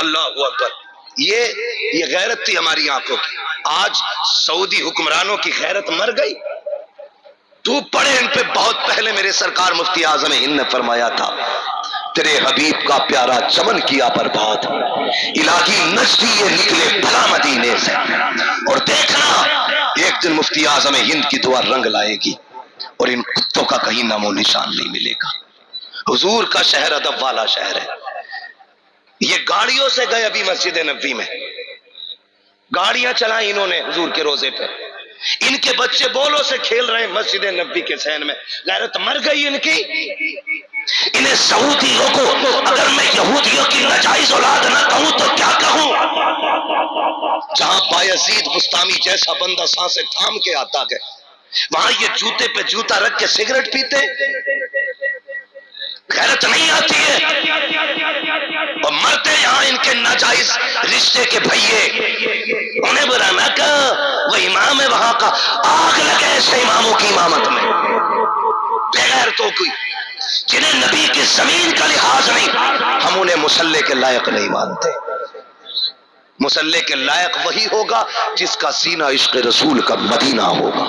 اللہ اکبر. یہ غیرت تھی ہماری آنکھوں کی. آج سعودی حکمرانوں کی غیرت مر گئی. تو پڑھے ان پہ. بہت پہلے میرے سرکار مفتی اعظم ہند نے فرمایا تھا تیرے حبیب کا پیارا چمن کیا برباد، الہی نجدی یہ نکلے بھلا مدینے سے. اور دیکھنا ایک دن مفتی اعظم ہند کی دعا رنگ لائے گی اور ان کتوں کا کہیں نام و نشان نہیں ملے گا. حضور کا شہر ادب والا شہر ہے. یہ گاڑیوں سے گئے ابھی مسجد نبوی میں، گاڑیاں چلائیں انہوں نے حضور کے روزے پہ. ان کے بچے بولوں سے کھیل رہے ہیں مسجد نبوی کے صحن میں. غیرت مر گئی ان کی.
انہیں سعودیوں کو اگر میں یہودیوں کی ناجائز اولاد نہ کہوں تو کیا کہوں؟
جہاں بایزید بستامی جیسا بندہ سانسیں تھام کے آتا ہے، وہاں یہ جوتے پہ جوتا رکھ کے سگریٹ پیتے.
غیرت نہیں آتی ہے. اور مرتے یہاں ان کے ناجائز رشتے کے بھئیے. انہیں برا نہ کہا، وہ امام ہے وہاں کا. آگ لگے ایسے اماموں کی امامت میں، بغیر تو کوئی جنہیں نبی کی زمین کا لحاظ نہیں.
ہم انہیں مسلح کے لائق نہیں مانتے. مسلح کے لائق وہی ہوگا جس کا سینہ عشق رسول کا مدینہ ہوگا.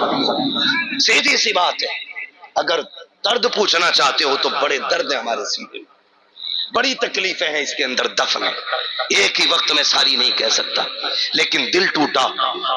سیدھی سی بات ہے. اگر درد پوچھنا چاہتے ہو تو بڑے درد ہیں ہمارے سینے میں، بڑی تکلیفیں ہیں اس کے اندر دفن ہے. ایک ہی وقت میں ساری نہیں کہہ سکتا، لیکن دل ٹوٹا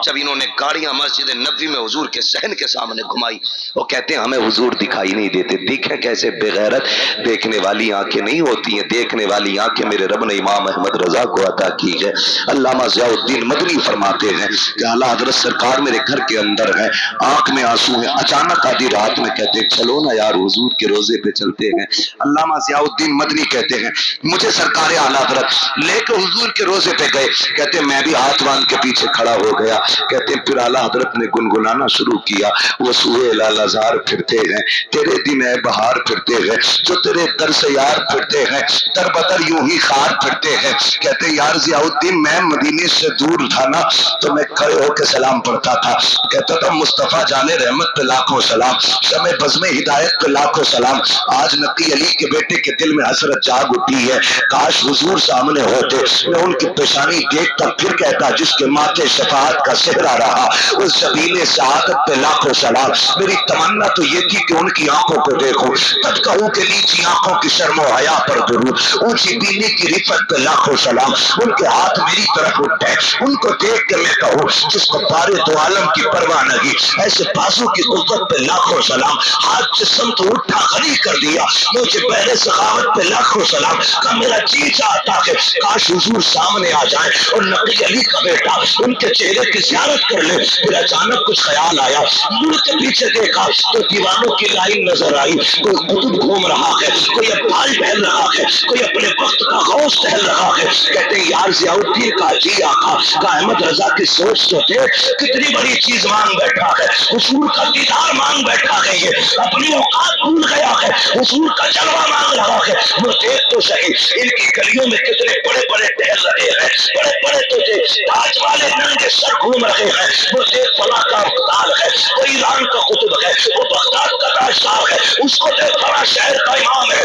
جب انہوں نے گاڑیاں مسجد نبوی میں حضور کے صحن کے سامنے گھمائی. وہ کہتے ہیں ہمیں حضور دکھائی نہیں دیتے. دیکھیں کیسے بغیرت. دیکھنے والی آنکھیں نہیں ہوتی ہیں، دیکھنے والی آنکھیں میرے رب نے امام احمد رضا کو عطا کی ہے. علامہ ضیاء الدین مدنی فرماتے ہیں کہ اعلیٰ حضرت سرکار میرے گھر کے اندر ہے، آنکھ میں آنسو ہیں. اچانک آدھی رات میں کہتے ہیں چلو نا یار حضور کے روزے پہ چلتے ہیں. علامہ ضیاء الدین مدنی کہتے ہیں مجھے سرکار اعلیٰ حضرت لے کے حضور کے روزے پہ گئے. کہتے ہیں میں بھی ہاتھ باندھ کے پیچھے کھڑا ہو گیا. کہتے ہیں پھر اعلیٰ حضرت نے گنگنانا شروع کیا، وہ سوئے لالازار پھرتے ہیں، تیرے دن اے بہار پھرتے ہیں، جو تیرے در سے یار پھرتے ہیں، در بدر یوں ہی خار پھرتے ہیں. کہتے ہیں یار ضیاء الدین میں مدینے سے دور تھا نا تو میں کھڑے ہو کے سلام پڑھتا تھا. کہتا تھا مصطفیٰ جان رحمت پہ لاکھوں سلام، شمع بزم ہدایت پہ لاکھوں سلام. آج نقی علی کے بیٹے کے دل میں حسرت جاگ اٹھی ہے، کاش حضور سامنے ہوتے. میں ان کی پیشانی دیکھتا پھر کہتا جس کے ماتھے شفاعت کا صحرا رہا اس سبیل سعادت پہ لاکھوں سلام. میری تمنا تو یہ تھی کہ ان کی آنکھوں کو دیکھوں، تب کہوں کہ نیچی آنکھوں کی شرم و حیا پر درود، اونچی بینی کی رفت پہ لاکھوں سلام. ان کے ہاتھ میری طرف اٹھے، ان کو دیکھ کے میں کہوں جس کو پارے دو عالم کی پرواہ نہیں، ایسے بازو کی قوت پہ لاکھوں سلام. ہاتھ جسم تو اٹھا غنی کر دیا، مجھے پہلے سخاوت پہ لاکھوں سلام. کا میرا جی چاہتا ہے کاش حضور سامنے آ جائے اور نقی علی کا بیٹا ان کے چہرے کی زیارت کر لے. پھر اچانک کچھ خیال آیا، مڑ کے پیچھے دیکھا تو دیوانوں کی لائن نظر آئی. کوئی قطب گھوم رہا ہے، کوئی ابدال ٹہل رہا ہے، کوئی اپنے وقت کا غوث ٹہل رہا ہے. کہتے ہیں یار ضیاء الدین کا جی آقا کا احمد رضا کی سوچ تو تھے، کتنی بڑی چیز مانگ بیٹھا ہے، حضور کا دیدار مانگ بیٹھا ہے. یہ اپنی اوقات بھول گیا ہے، حضور کا جلوہ مانگ رہا ہے. وہ دیکھ تو صحیح ان کی گلیوں میں کتنے بڑے بڑے ٹہل رہے ہیں، بڑے بڑے تو تاج والے ننگے سر گھوم رہے ہیں. وہ دیکھ فلاں کا ابدال ہے، وہ ایران کا قطب ہے، وہ بغداد کا تاجدار ہے، اس کو دیکھ فلاں شہر کا امام ہے.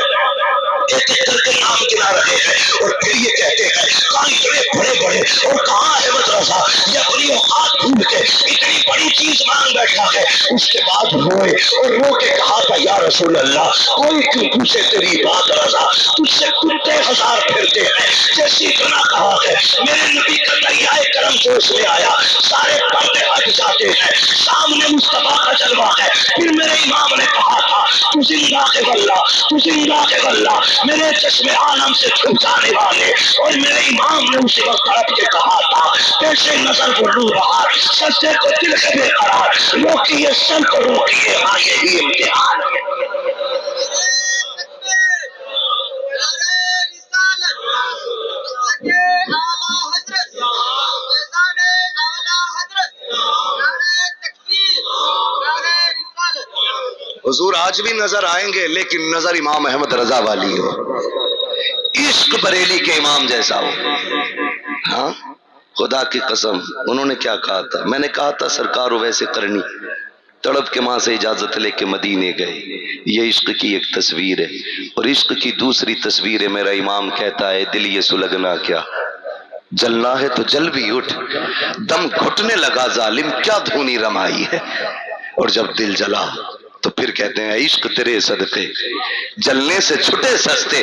ایک ایک کر کے نام گنا رہے ہیں اور پھر یہ کہتے ہیں کہاں اتنے بڑے بڑے اور کہاں احمد رضا یہ اپنی اوقات بھول کے اتنی بڑی چیز مانگ بیٹھا ہے. اس کے بعد روئے اور رو کے کہا تھا یا رسول اللہ کوئی کیوں پوچھے تیری بات رضا، تجھ سے کتے ہزار پھرتے ہیں. جیسی اتنا کہا ہے میرے نبی کا دریائے کرم جوش میں آیا، سارے پردے ہٹ جاتے ہیں، سامنے مصطفیٰ کا جلوہ ہے. پھر میرے امام نے کہا تھا تو
تو زندہ ہے واللہ، تو زندہ ہے واللہ، میرے چشم عالم سے چھپ جانے والے۔ اور میرے امام نے اسی وقت تڑپ کے کہا تھا، پیش نظر وہ رو رہا، سجدے کو دل سے بے قرار، روکیے سر کو روکیے، ہاں یہی امتحان ہے۔
حضور آج بھی نظر آئیں گے لیکن نظر امام احمد رضا والی ہو، عشق بریلی کے امام جیسا ہو۔ ہاں خدا کی قسم، انہوں نے کیا کہا تھا؟ میں نے کہا تھا سرکار ویسے کرنی، تڑپ کے ماں سے اجازت لے کے مدینے گئے۔ یہ عشق کی ایک تصویر ہے، اور عشق کی دوسری تصویر ہے، میرا امام کہتا ہے دل یہ سلگنا کیا، جلنا ہے تو جل بھی اٹھ، دم گھٹنے لگا ظالم کیا دھونی رمائی ہے۔ اور جب دل جلا تو پھر کہتے ہیں عشق تیرے صدقے جلنے سے چھٹے سستے،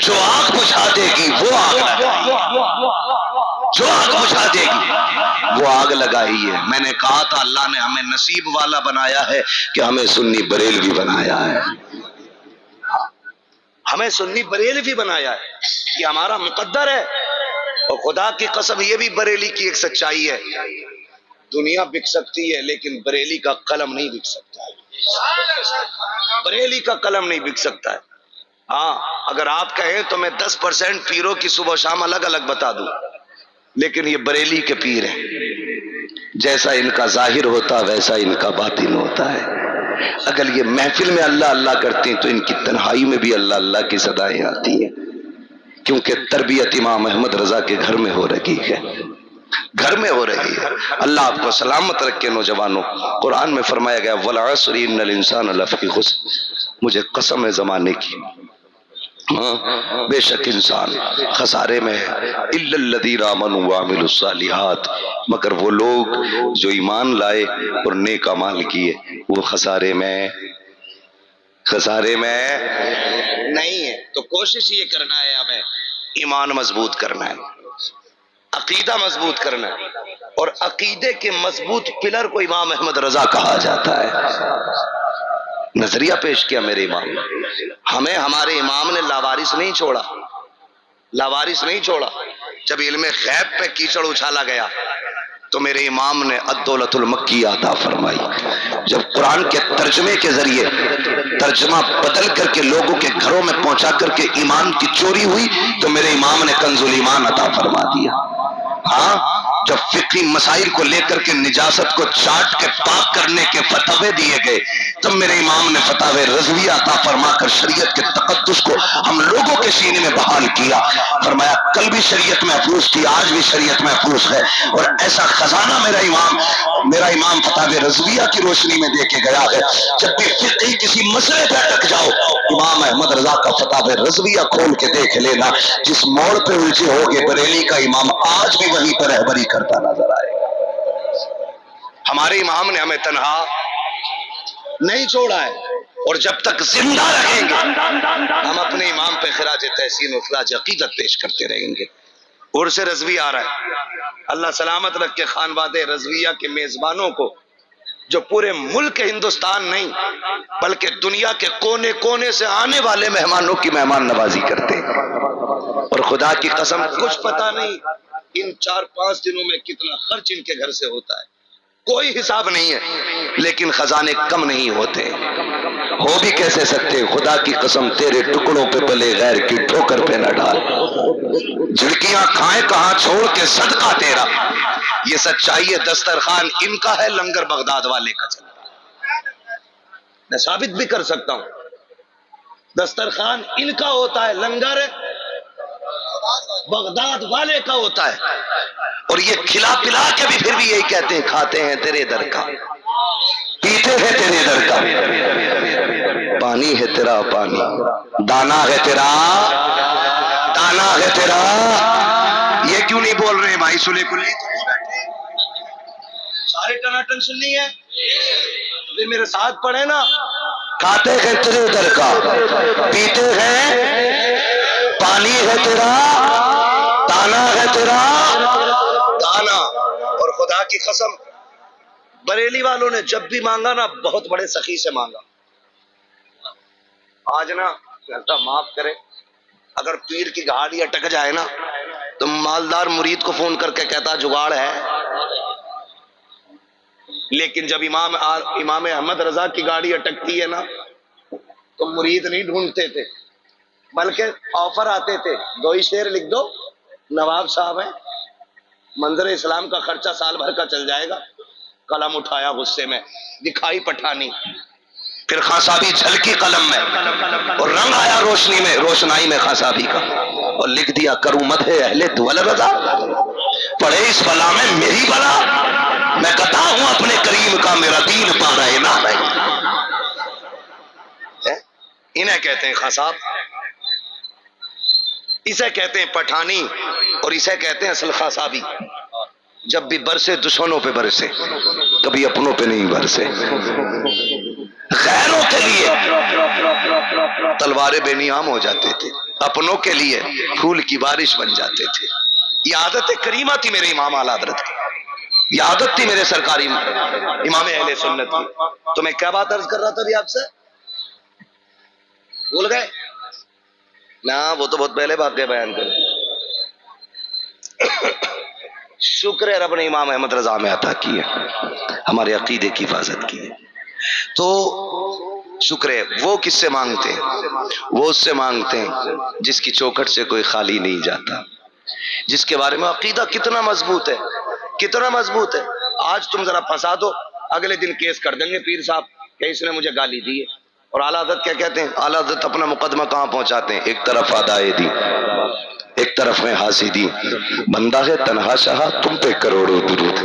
جو آگ بجھا دے گی وہ آگ لگائی، جو آگ بجھا دے گی وہ آگ لگائی ہے۔ میں نے کہا تھا اللہ نے ہمیں نصیب والا بنایا ہے کہ ہمیں سنی بریلوی بنایا ہے، ہمیں سنی بریلوی بنایا ہے، یہ ہمارا مقدر ہے۔ اور خدا کی قسم یہ بھی بریلی کی ایک سچائی ہے، دنیا بک سکتی ہے لیکن بریلی کا قلم نہیں بک سکتا ہے، بریلی کا قلم نہیں بک سکتا ہے۔ ہاں اگر آپ کہیں تو میں 10% پیروں کی صبح و شام الگ الگ بتا دوں، لیکن یہ بریلی کے پیر ہیں، جیسا ان کا ظاہر ہوتا ویسا ان کا باطن ہوتا ہے۔ اگر یہ محفل میں اللہ اللہ کرتے ہیں تو ان کی تنہائی میں بھی اللہ اللہ کی صدائیں آتی ہیں، کیونکہ تربیت امام احمد رضا کے گھر میں ہو رہی ہے، گھر میں ہو رہی ہے۔ اللہ آپ کو سلامت رکھے نوجوانوں، قرآن میں فرمایا گیا وَالْعَصْرِ إِنَّ الْإِنسَانَ لَفِي خُسْرٍ، مجھے قسم ہے زمانے کی، بے شک انسان خسارے میں ہے، إِلَّا الَّذِينَ آمَنُوا وَعَمِلُوا الصَّالِحَاتِ، مگر وہ لوگ جو ایمان لائے اور نیک اعمال کیے وہ خسارے میں، خسارے میں نہیں ہے۔ تو کوشش یہ کرنا ہے ہمیں ایمان مضبوط کرنا ہے، عقیدہ مضبوط کرنا ہے، اور عقیدے کے مضبوط پلر کو امام احمد رضا کہا جاتا ہے۔ نظریہ پیش کیا میرے امام نے، ہمیں ہمارے امام نے لاوارث نہیں چھوڑا، لاوارث نہیں چھوڑا۔ جب علم غیب پہ کیچڑ اچھالا گیا تو میرے امام نے الدولت المکی عطا فرمائی۔ جب قرآن کے ترجمے کے ذریعے ترجمہ بدل کر کے لوگوں کے گھروں میں پہنچا کر کے ایمان کی چوری ہوئی تو میرے امام نے کنز الایمان عطا فرما دیا۔ ہاں جب فقہی مسائل کو لے کر کے نجاست کو چاٹ کے پاک کرنے کے فتوے دیے گئے تب میرے امام نے فتاوی رضویہ عطا فرما کر شریعت کے تقدس کو ہم لوگوں کے سینے میں بحال کیا۔ فرمایا کل بھی شریعت محفوظ تھی، آج بھی شریعت محفوظ ہے، اور ایسا خزانہ میرا امام فتاوی رضویہ کی روشنی میں دے کے گیا ہے۔ جب بھی فقہی کسی مسئلے پہ اٹک جاؤ امام احمد رضا کا فتاوی رضویہ کھول کے دیکھ لینا، جس موڑ پہ الجھے ہوگے بریلی کا امام آج بھی وہیں پر رہبری کرتا نظر آئے گا۔ ہمارے امام نے ہمیں تنہا نہیں چھوڑا ہے، اور جب تک زندہ رہیں گے ہم اپنے امام پہ خراج تحسین و خراج عقیدت پیش کرتے رہیں گے۔ عرس رضوی آ رہا ہے، اللہ سلامت رکھ کے خانواد رضویہ کے میزبانوں کو، جو پورے ملک ہندوستان نہیں بلکہ دنیا کے کونے کونے سے آنے والے مہمانوں کی مہمان نوازی کرتے ہیں، اور خدا کی قسم کچھ پتہ نہیں ان 4-5 دنوں میں کتنا خرچ ان کے گھر سے ہوتا ہے، کوئی حساب نہیں ہے، لیکن خزانے کم نہیں ہوتے، ہو بھی کیسے سکتے۔ خدا کی قسم تیرے ٹکڑوں پہ پلے غیر کی ٹھوکر پہ نہ ڈال، جھڑکیاں کھائیں کہاں چھوڑ کے صدقہ تیرا، یہ سچائی ہے۔ دسترخوان ان کا ہے، لنگر بغداد والے کا چلتا ہے، میں ثابت بھی کر سکتا ہوں، دسترخوان ان کا ہوتا ہے، لنگر بغداد والے کا ہوتا ہے، اور یہ کھلا پلا کے بھی پھر بھی یہی کہتے ہیں کھاتے ہیں تیرے در کا، پیتے ہیں تیرے در کا، پانی ہے تیرا پانی، دانا ہے تیرا دانا ہے تیرا۔ یہ کیوں نہیں بول رہے بھائی سلے کلی؟ سارے ٹناٹن سننی ہے پھر میرے ساتھ پڑھے نا، کھاتے ہیں تیرے در کا، پیتے ہیں، پانی ہے تیرا، دانا ہے تیرا دانا۔ اور خدا کی قسم بریلی والوں نے جب بھی مانگا نا بہت بڑے سخی سے مانگا، آج نا اللہ معاف کرے، اگر پیر کی گاڑی اٹک جائے نا تو مالدار مرید کو فون کر کے کہتا جگاڑ ہے، لیکن جب امام احمد رضا کی گاڑی اٹکتی ہے نا تو مرید نہیں ڈھونڈتے تھے، بلکہ آفر آتے تھے، 2 ہی شعر لکھ دو، نواب صاحب ہیں، منظر اسلام کا خرچہ سال بھر کا چل جائے گا۔ قلم اٹھایا غصے میں، دکھائی پٹھانی، پھر خاصابی جھلکی قلم میں، اور رنگ آیا روشنی میں، روشنائی میں خاصابی کا، اور لکھ دیا کروں مدح اہل دول رضا، پڑھے اس بلا میں میری بلا، میں قطع ہوں اپنے کریم کا، میرا دین پا رہے نہ رہے۔ انہیں کہتے ہیں خاصاب، اسے کہتے ہیں پٹھانی، اور اسے کہتے ہیں اصل خاصابی۔ جب بھی برسے دشمنوں پہ برسے، کبھی اپنوں پہ نہیں برسے، غیروں کے لیے تلواریں بے نیام ہو جاتے تھے، اپنوں کے لیے پھول کی بارش بن جاتے تھے۔ یہ عادت کریمہ تھی میرے امام اعلی حضرت کی، یہ عادت تھی میرے سرکاری امام اہل سنت کی۔ تو میں کیا بات عرض کر رہا تھا ابھی آپ سے، بھول گئے نا؟ وہ تو بہت پہلے باتیں بیان کریں۔ شکر ہے رب نے امام احمد رضا میں عطا کی ہے، ہمارے عقیدے کی حفاظت کی ہے۔ تو شکر ہے، وہ کس سے مانگتے ہیں؟ وہ اس سے مانگتے ہیں جس کی چوکھٹ سے کوئی خالی نہیں جاتا، جس کے بارے میں عقیدہ کتنا مضبوط ہے، کتنا مضبوط ہے۔ آج تم ذرا پھنسا دو، اگلے دن کیس کر دیں گے پیر صاحب کہ اس نے مجھے گالی دی ہے۔ اور اعلیٰ حضرت کیا کہتے ہیں؟ اعلیٰ حضرت اپنا مقدمہ کہاں پہنچاتے ہیں؟ ایک طرف ادائے دی، ایک طرف میں حاسدی، بندہ ہے تنہا شاہ تم پہ کروڑوں درود۔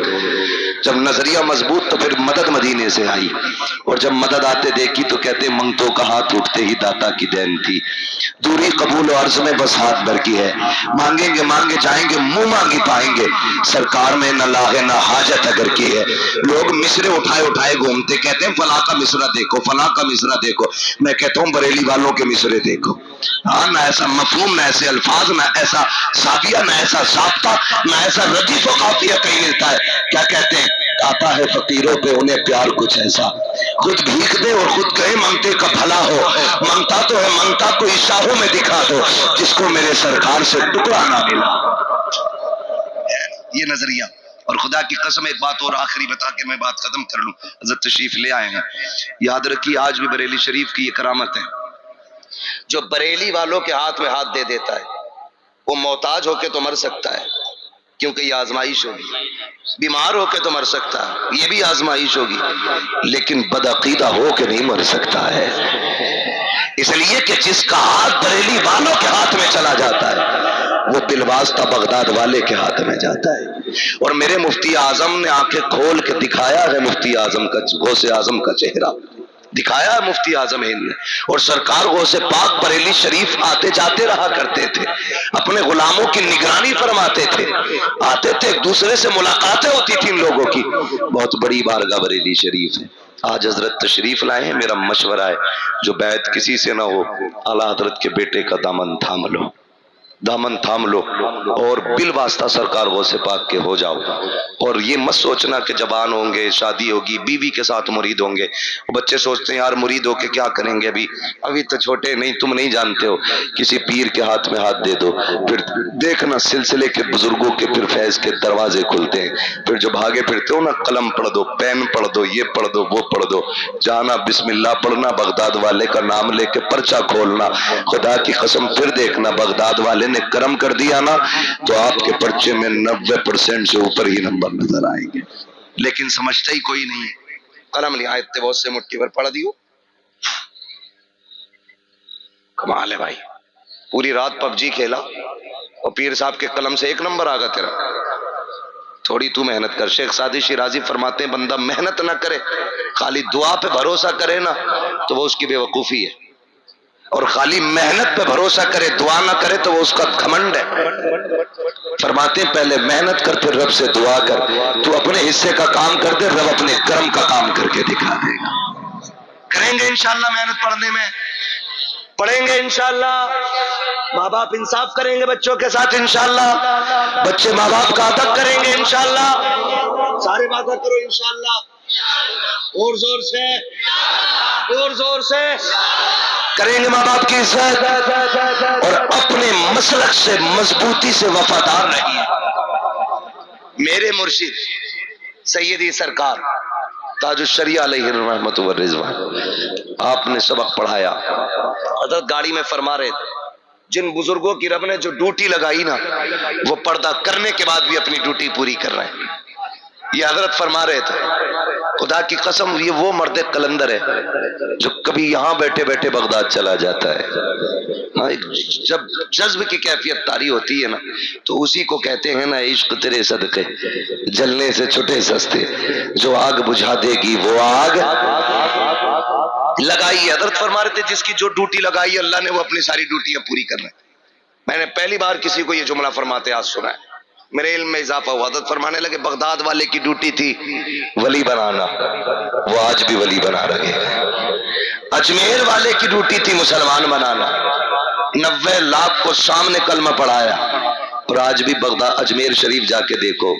جب نظریہ مضبوط تو پھر مدد مدینے سے آئی، اور جب مدد آتے دیکھی تو کہتے منگتوں کا ہاتھ اٹھتے ہی داتا کی دین تھی، دوری قبول و عرض میں بس ہاتھ بھر کی ہے، مانگیں گے مانگے جائیں گے منہ مانگی پائیں گے، سرکار میں نہ لاغے نہ حاجت اگر کی ہے۔ لوگ مصرے اٹھائے اٹھائے گھومتے، کہتے ہیں فلاں کا مصرا دیکھو، فلاں کا مصرا دیکھو، میں کہتا ہوں بریلی والوں کے مصرے دیکھو۔ ہاں، نہ ایسا مفہوم، نہ ایسے الفاظ، نہ ایسا زاویہ، نہ ایسا ضابطہ، نہ ایسا ردیف و قافیہ کہیں ملتا ہے۔ کیا کہتے ہیں؟ آتا ہے فقیروں پہ انہیں پیار کچھ ایسا، خود بھیک دے اور خود کہے منگتے کا بھلا ہو، منگتا تو ہے منگتا کو عشاہوں میں دکھا دو، جس کو میرے سرکار سے ٹکڑا نہ ملا۔ یہ نظریہ۔ اور خدا کی قسم ایک بات اور آخری بتا کے میں بات ختم کر لوں، حضرت تشریف لے آئے ہیں، یاد رکھیے آج بھی بریلی شریف کی یہ کرامت ہے، جو بریلی والوں کے ہاتھ میں ہاتھ دے دیتا ہے وہ محتاج ہو کے تو مر سکتا ہے، کیونکہ یہ آزمائش ہوگی، بیمار ہو کے تو مر سکتا ہے، یہ بھی آزمائش ہوگی، لیکن بدعقیدہ ہو کے نہیں مر سکتا ہے۔ اس لیے کہ جس کا ہاتھ بریلی والوں کے ہاتھ میں چلا جاتا ہے وہ بالواسطہ بغداد والے کے ہاتھ میں جاتا ہے۔ اور میرے مفتی اعظم نے آنکھیں کھول کے دکھایا ہے مفتی اعظم کا، غوث اعظم کا چہرہ دکھایا ہے مفتی اعظم ہند نے، اور سرکار غوث پاک بریلی شریف آتے جاتے رہا کرتے تھے، اپنے غلاموں کی نگرانی فرماتے تھے، آتے تھے، ایک دوسرے سے ملاقاتیں ہوتی تھی ان لوگوں کی۔ بہت بڑی بارگاہ بریلی شریف ہے۔ آج حضرت تشریف لائے ہیں، میرا مشورہ ہے جو بیعت کسی سے نہ ہو، اعلیٰ حضرت کے بیٹے کا دامن تھام لو، دامن تھام لو، اور بالواسطہ سرکار غوث پاک کے ہو جاؤ۔ اور یہ مت سوچنا کہ جوان ہوں گے، شادی ہوگی، بیوی کے ساتھ مرید ہوں گے۔ بچے سوچتے ہیں یار مرید ہو کے کیا کریں گے، ابھی تو چھوٹے، نہیں تم نہیں جانتے ہو، کسی پیر کے ہاتھ میں ہاتھ دے دو، پھر دیکھنا سلسلے کے بزرگوں کے پھر فیض کے دروازے کھلتے ہیں۔ پھر جو بھاگے پھرتے ہو نا، قلم پڑھ دو، پین پڑھ دو، یہ پڑھ دو، وہ پڑھ دو، جانا بسم اللہ پڑھنا، بغداد والے کا نام لے کے پرچہ کھولنا، خدا کی قسم پھر دیکھنا بغداد والے نے کرم کر دیا نا تو آپ کے پرچے میں 90% سے اوپر ہی نمبر نظر آئیں گے، لیکن سمجھتا ہی کوئی نہیں ہے۔ قلم لیا آیت بہت سے مٹھی پر پڑھ دیو، کمال ہے بھائی، پوری رات پب جی کھیلا اور پیر صاحب کے قلم سے 1 نمبر آگا تیرا۔ تھوڑی تو محنت کر۔ شیخ سعدی شیرازی فرماتے ہیں بندہ محنت نہ کرے، خالی دعا پہ بھروسہ کرے نا تو وہ اس کی بے وقوفی ہے، اور خالی محنت پہ بھروسہ کرے دعا نہ کرے تو وہ اس کا گھمنڈ ہے۔ فرماتے ہیں پہلے محنت کر پھر رب سے دعا کر، تو اپنے حصے کا کام کر دے، رب اپنے کرم کا کام کر کے دکھا دے گا۔ کریں گے انشاءاللہ محنت پڑھنے میں، پڑھیں گے انشاءاللہ، ماں باپ انصاف کریں گے بچوں کے ساتھ انشاءاللہ، بچے ماں باپ کا ادب کریں گے انشاءاللہ، سارے باتیں کرو انشاءاللہ، اور زور سے، اور زور سے۔
کریں گے ماں باپ کی عزت اور اپنے مسلک سے مضبوطی سے وفادار رہیے.
میرے مرشد سیدی سرکار تاج الشریعہ علیہ الرحمت والرضوان آپ نے سبق پڑھایا. حضرت گاڑی میں فرما رہے تھے جن بزرگوں کی رب نے جو ڈیوٹی لگائی نا وہ پردہ کرنے کے بعد بھی اپنی ڈیوٹی پوری کر رہے ہیں. یہ حضرت فرما رہے تھے خدا کی قسم یہ وہ مرد قلندر ہے جو کبھی یہاں بیٹھے بیٹھے بغداد چلا جاتا ہے. جب جذب کی کیفیت طاری ہوتی ہے نا تو اسی کو کہتے ہیں نا عشق تیرے صدقے جلنے سے چھٹے سستے. جو آگ بجھا دے گی وہ آگ لگائی. حضرت فرما رہے تھے جس کی جو ڈیوٹی لگائی اللہ نے وہ اپنی ساری ڈیوٹیاں پوری کرنا ہے. میں نے پہلی بار کسی کو یہ جملہ فرماتے آج سنا ہے, میرے علم میں اضافہ ہوا. حضرت فرمانے لگے بغداد والے کی ڈیوٹی تھی ولی بنانا, وہ آج بھی ولی بنا رہے ہیں. اجمیر والے کی ڈیوٹی تھی مسلمان بنانا, 90 لاکھ کو سامنے کلمہ پڑھایا. اور آج بھی بغداد اجمیر شریف جا کے دیکھو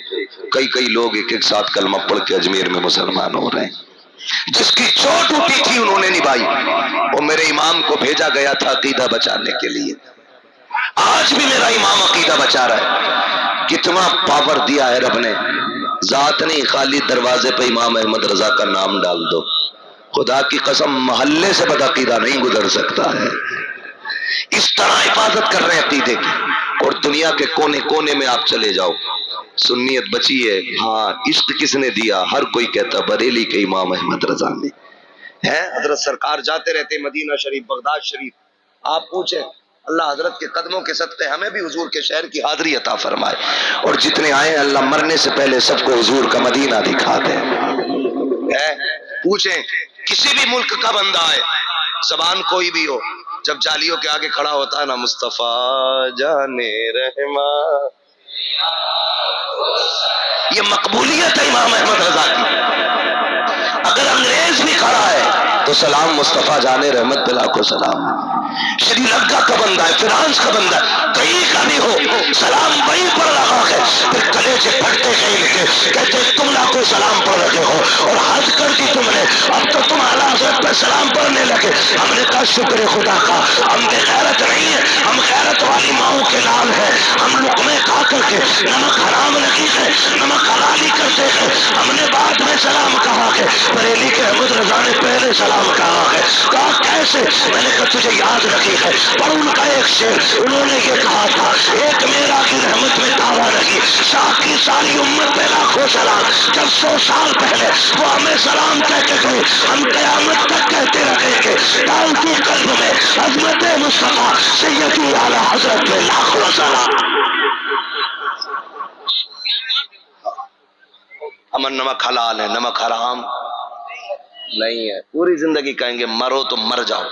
کئی لوگ ایک ایک ساتھ کلمہ پڑھ کے اجمیر میں مسلمان ہو رہے ہیں. جس کی جو ڈیوٹی تھی انہوں نے نبھائی. اور میرے امام کو بھیجا گیا تھا عقیدہ بچانے کے لیے. آج بھی میرا امام عقیدہ بچا رہا ہے. کتنا پاور دیا ہے رب نے. ذات نہیں خالی دروازے پہ امام احمد رضا کا نام ڈال دو, خدا کی قسم محلے سے بدعقیدہ نہیں گزر سکتا ہے. اس طرح حفاظت کر رہے ہیں عقیدے کی. اور دنیا کے کونے کونے میں آپ چلے جاؤ سنیت بچی ہے. ہاں عشق کس نے دیا؟ ہر کوئی کہتا بریلی کے امام احمد رضا نے ہے. حضرت سرکار جاتے رہتے مدینہ شریف بغداد شریف. آپ پوچھیں اللہ حضرت کے قدموں کے صدقے ہمیں بھی حضور کے شہر کی حاضری عطا فرمائے. اور جتنے آئے اللہ مرنے سے پہلے سب کو حضور کا مدینہ دکھا دے. پوچھیں کسی بھی ملک کا بندہ ہے زبان کوئی بھی ہو جب جالیوں کے آگے کھڑا ہوتا ہے نا مصطفیٰ جانے رحمہ, یہ مقبولیت ہے امام احمد رضا کی. اگر انگریز بھی کھڑا ہے تو سلام مصطفیٰ جانے رحمت بلا کو سلام. شری لنکا کا بندہ ہے, فرانس کا بندہ ہے, کہیں کا بھی ہو سلام وہیں پر رہا ہے. پھر کلیجے پھٹتے کہیں لکھے کہتے تم لاکھوں سلام پڑھ رہے ہو اور حد کر دی تم نے, اب تو تم اعلیٰ حضرت پہ سلام پڑھنے لگے. ہم نے کہا شکر خدا کا, ہم بے غیرت نہیں ہے, ہم غیرت والی ماؤں کے لال ہیں. ہم لقمے کھا کر کے نمک حرام لگی ہے نمک حلالی کرتے ہیں. ہم نے بعد میں سلام کہا ہے, بریلی کے احمد رضا نے پہلے سلام کہا ہے. کہا کیسے؟ میں نے کہا تجھے یاد رکھی ہے پر ان کا ایک شعر انہوں نے یہ کہا تھا ایک میرا کی رحمت میں دعویٰ رہی شاہ کی ساری امت پہ لاکھوں سلام. جب 100 سال پہلے وہ ہمیں سلام کہہ کے گئے ہم قیامت تک کہتے رہیں گے ڈال کی قلب میں عظمت مصطفیٰ سیدی اعلیٰ حضرت میں لاکھوں سلام. امن نمک حلال ہے نمک حرام نہیں ہے. پوری زندگی کہیں گے مرو تو مر جاؤ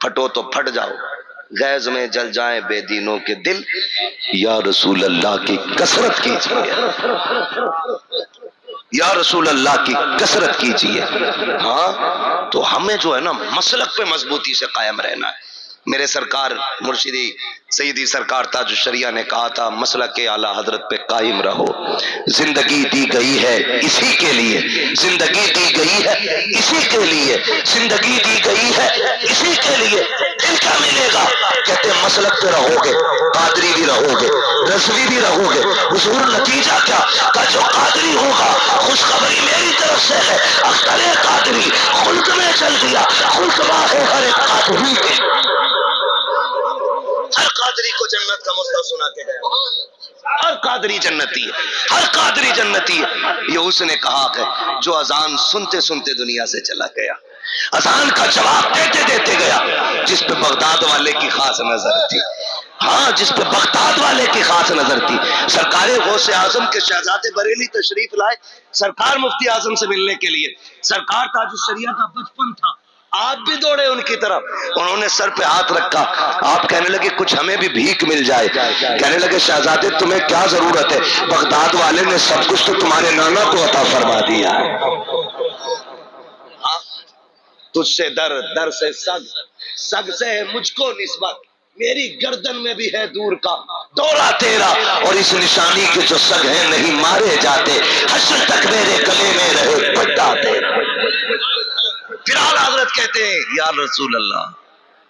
پھٹو تو پھٹ جاؤ, غیظ میں جل جائیں بے دینوں کے دل, یا رسول اللہ کی کثرت کیجیے یا رسول اللہ کی کثرت کیجیے. ہاں تو ہمیں جو ہے نا مسلک پہ مضبوطی سے قائم رہنا ہے. میرے سرکار مرشدی سیدی سرکار تاج الشریعہ نے کہا تھا مسلک اعلیٰ حضرت پہ قائم رہو. زندگی دی گئی ہے اسی کے لیے, زندگی دی گئی ہے اسی کے لیے, زندگی دی گئی ہے اسی کے لیے. دل کیا ملے گا؟ کہتے مسلک پہ رہو گے قادری بھی رہو گے رضوی بھی رہو گے. حضور نتیجہ کیا کہ جو قادری ہوگا خوشخبری میری طرف سے ہے اختر قادری خلق میں چل دیا خلق واہ ہر ایک قادری کے. ہر قادری کو جنت کا مستر سنا کے گیا, ہر قادری جنتی ہے, ہر قادری جنتی ہے. یہ اس نے کہا کہ جو اذان سنتے سنتے دنیا سے چلا گیا, اذان کا جواب دیتے دیتے گیا, جس پہ بغداد والے کی خاص نظر تھی. ہاں جس پہ بغداد والے کی خاص نظر تھی. سرکار غوث اعظم کے شہزادے بریلی تشریف لائے سرکار مفتی اعظم سے ملنے کے لیے. سرکار تاج الشریعہ کا بچپن تھا, آپ بھی دوڑے ان کی طرف, انہوں نے سر پہ ہاتھ رکھا. آپ کہنے لگے کچھ ہمیں بھی بھیک مل جائے. کہنے لگے شہزادے تمہیں کیا ضرورت ہے, بغداد والے نے سب کچھ تو تمہارے نانا کو عطا فرما دیا ہے. تجھ سے در, در سے سگ, سگ سے ہے مجھ کو نسبت, میری گردن میں بھی ہے دور کا دورہ تیرا, اور اس نشانی کے جو سگ ہیں نہیں مارے جاتے, حشر تک میرے گلے میں رہے پٹا تیرا. پھر اعلیٰ حضرت کہتے ہیں یا رسول اللہ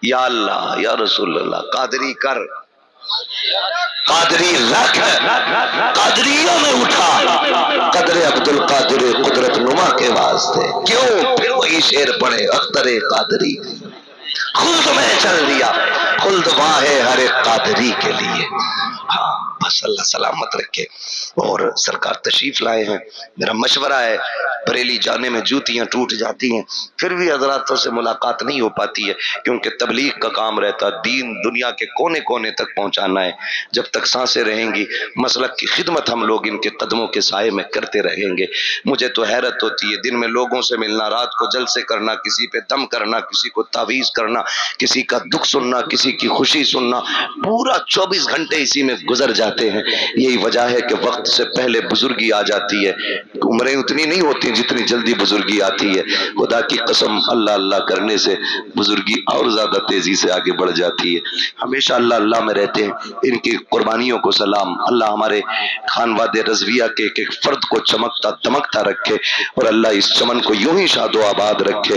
یا اللہ یا رسول اللہ، قادری کر،
قادری رکھ، قادریوں میں اٹھا، قدر عبد القادر قدرت نما کے واسطے، کیوں؟ پھر وہی شعر پڑھے، اختر قادری خلد میں چل دیا، خلد واہ ہے ہر ایک قادری کے لیے۔ ہاں بس اللہ سلامت رکھے۔ اور سرکار تشریف لائے ہیں، میرا مشورہ ہے بریلی جانے میں جوتیاں ٹوٹ جاتی ہیں، پھر بھی حضراتوں سے ملاقات نہیں ہو پاتی ہے، کیونکہ تبلیغ کا کام رہتا، دین دنیا کے کونے کونے تک پہنچانا ہے۔ جب تک سانسیں رہیں گی مسلک کی خدمت ہم لوگ ان کے قدموں کے سائے میں کرتے رہیں گے۔ مجھے تو حیرت ہوتی ہے، دن میں لوگوں سے ملنا، رات کو جلسے کرنا، کسی پہ دم کرنا، کسی کو تعویذ کرنا، کسی کا دکھ سننا، کسی کی خوشی سننا، پورا 24 گھنٹے اسی میں گزر جاتے ہیں۔ یہی وجہ ہے کہ وقت سے پہلے بزرگی آ جاتی ہے، عمریں اتنی نہیں ہوتی جتنی جلدی بزرگی آتی ہے۔ خدا کی قسم اللہ اللہ کرنے سے بزرگی اور زیادہ تیزی سے آگے بڑھ جاتی ہے۔ ہمیشہ اللہ اللہ میں رہتے ہیں، ان کی قربانیوں کو سلام۔ اللہ ہمارے خانواد رضویہ کے ایک ایک فرد کو چمکتا دمکتا رکھے، اور اللہ اس چمن کو یوں ہی شاد و آباد رکھے۔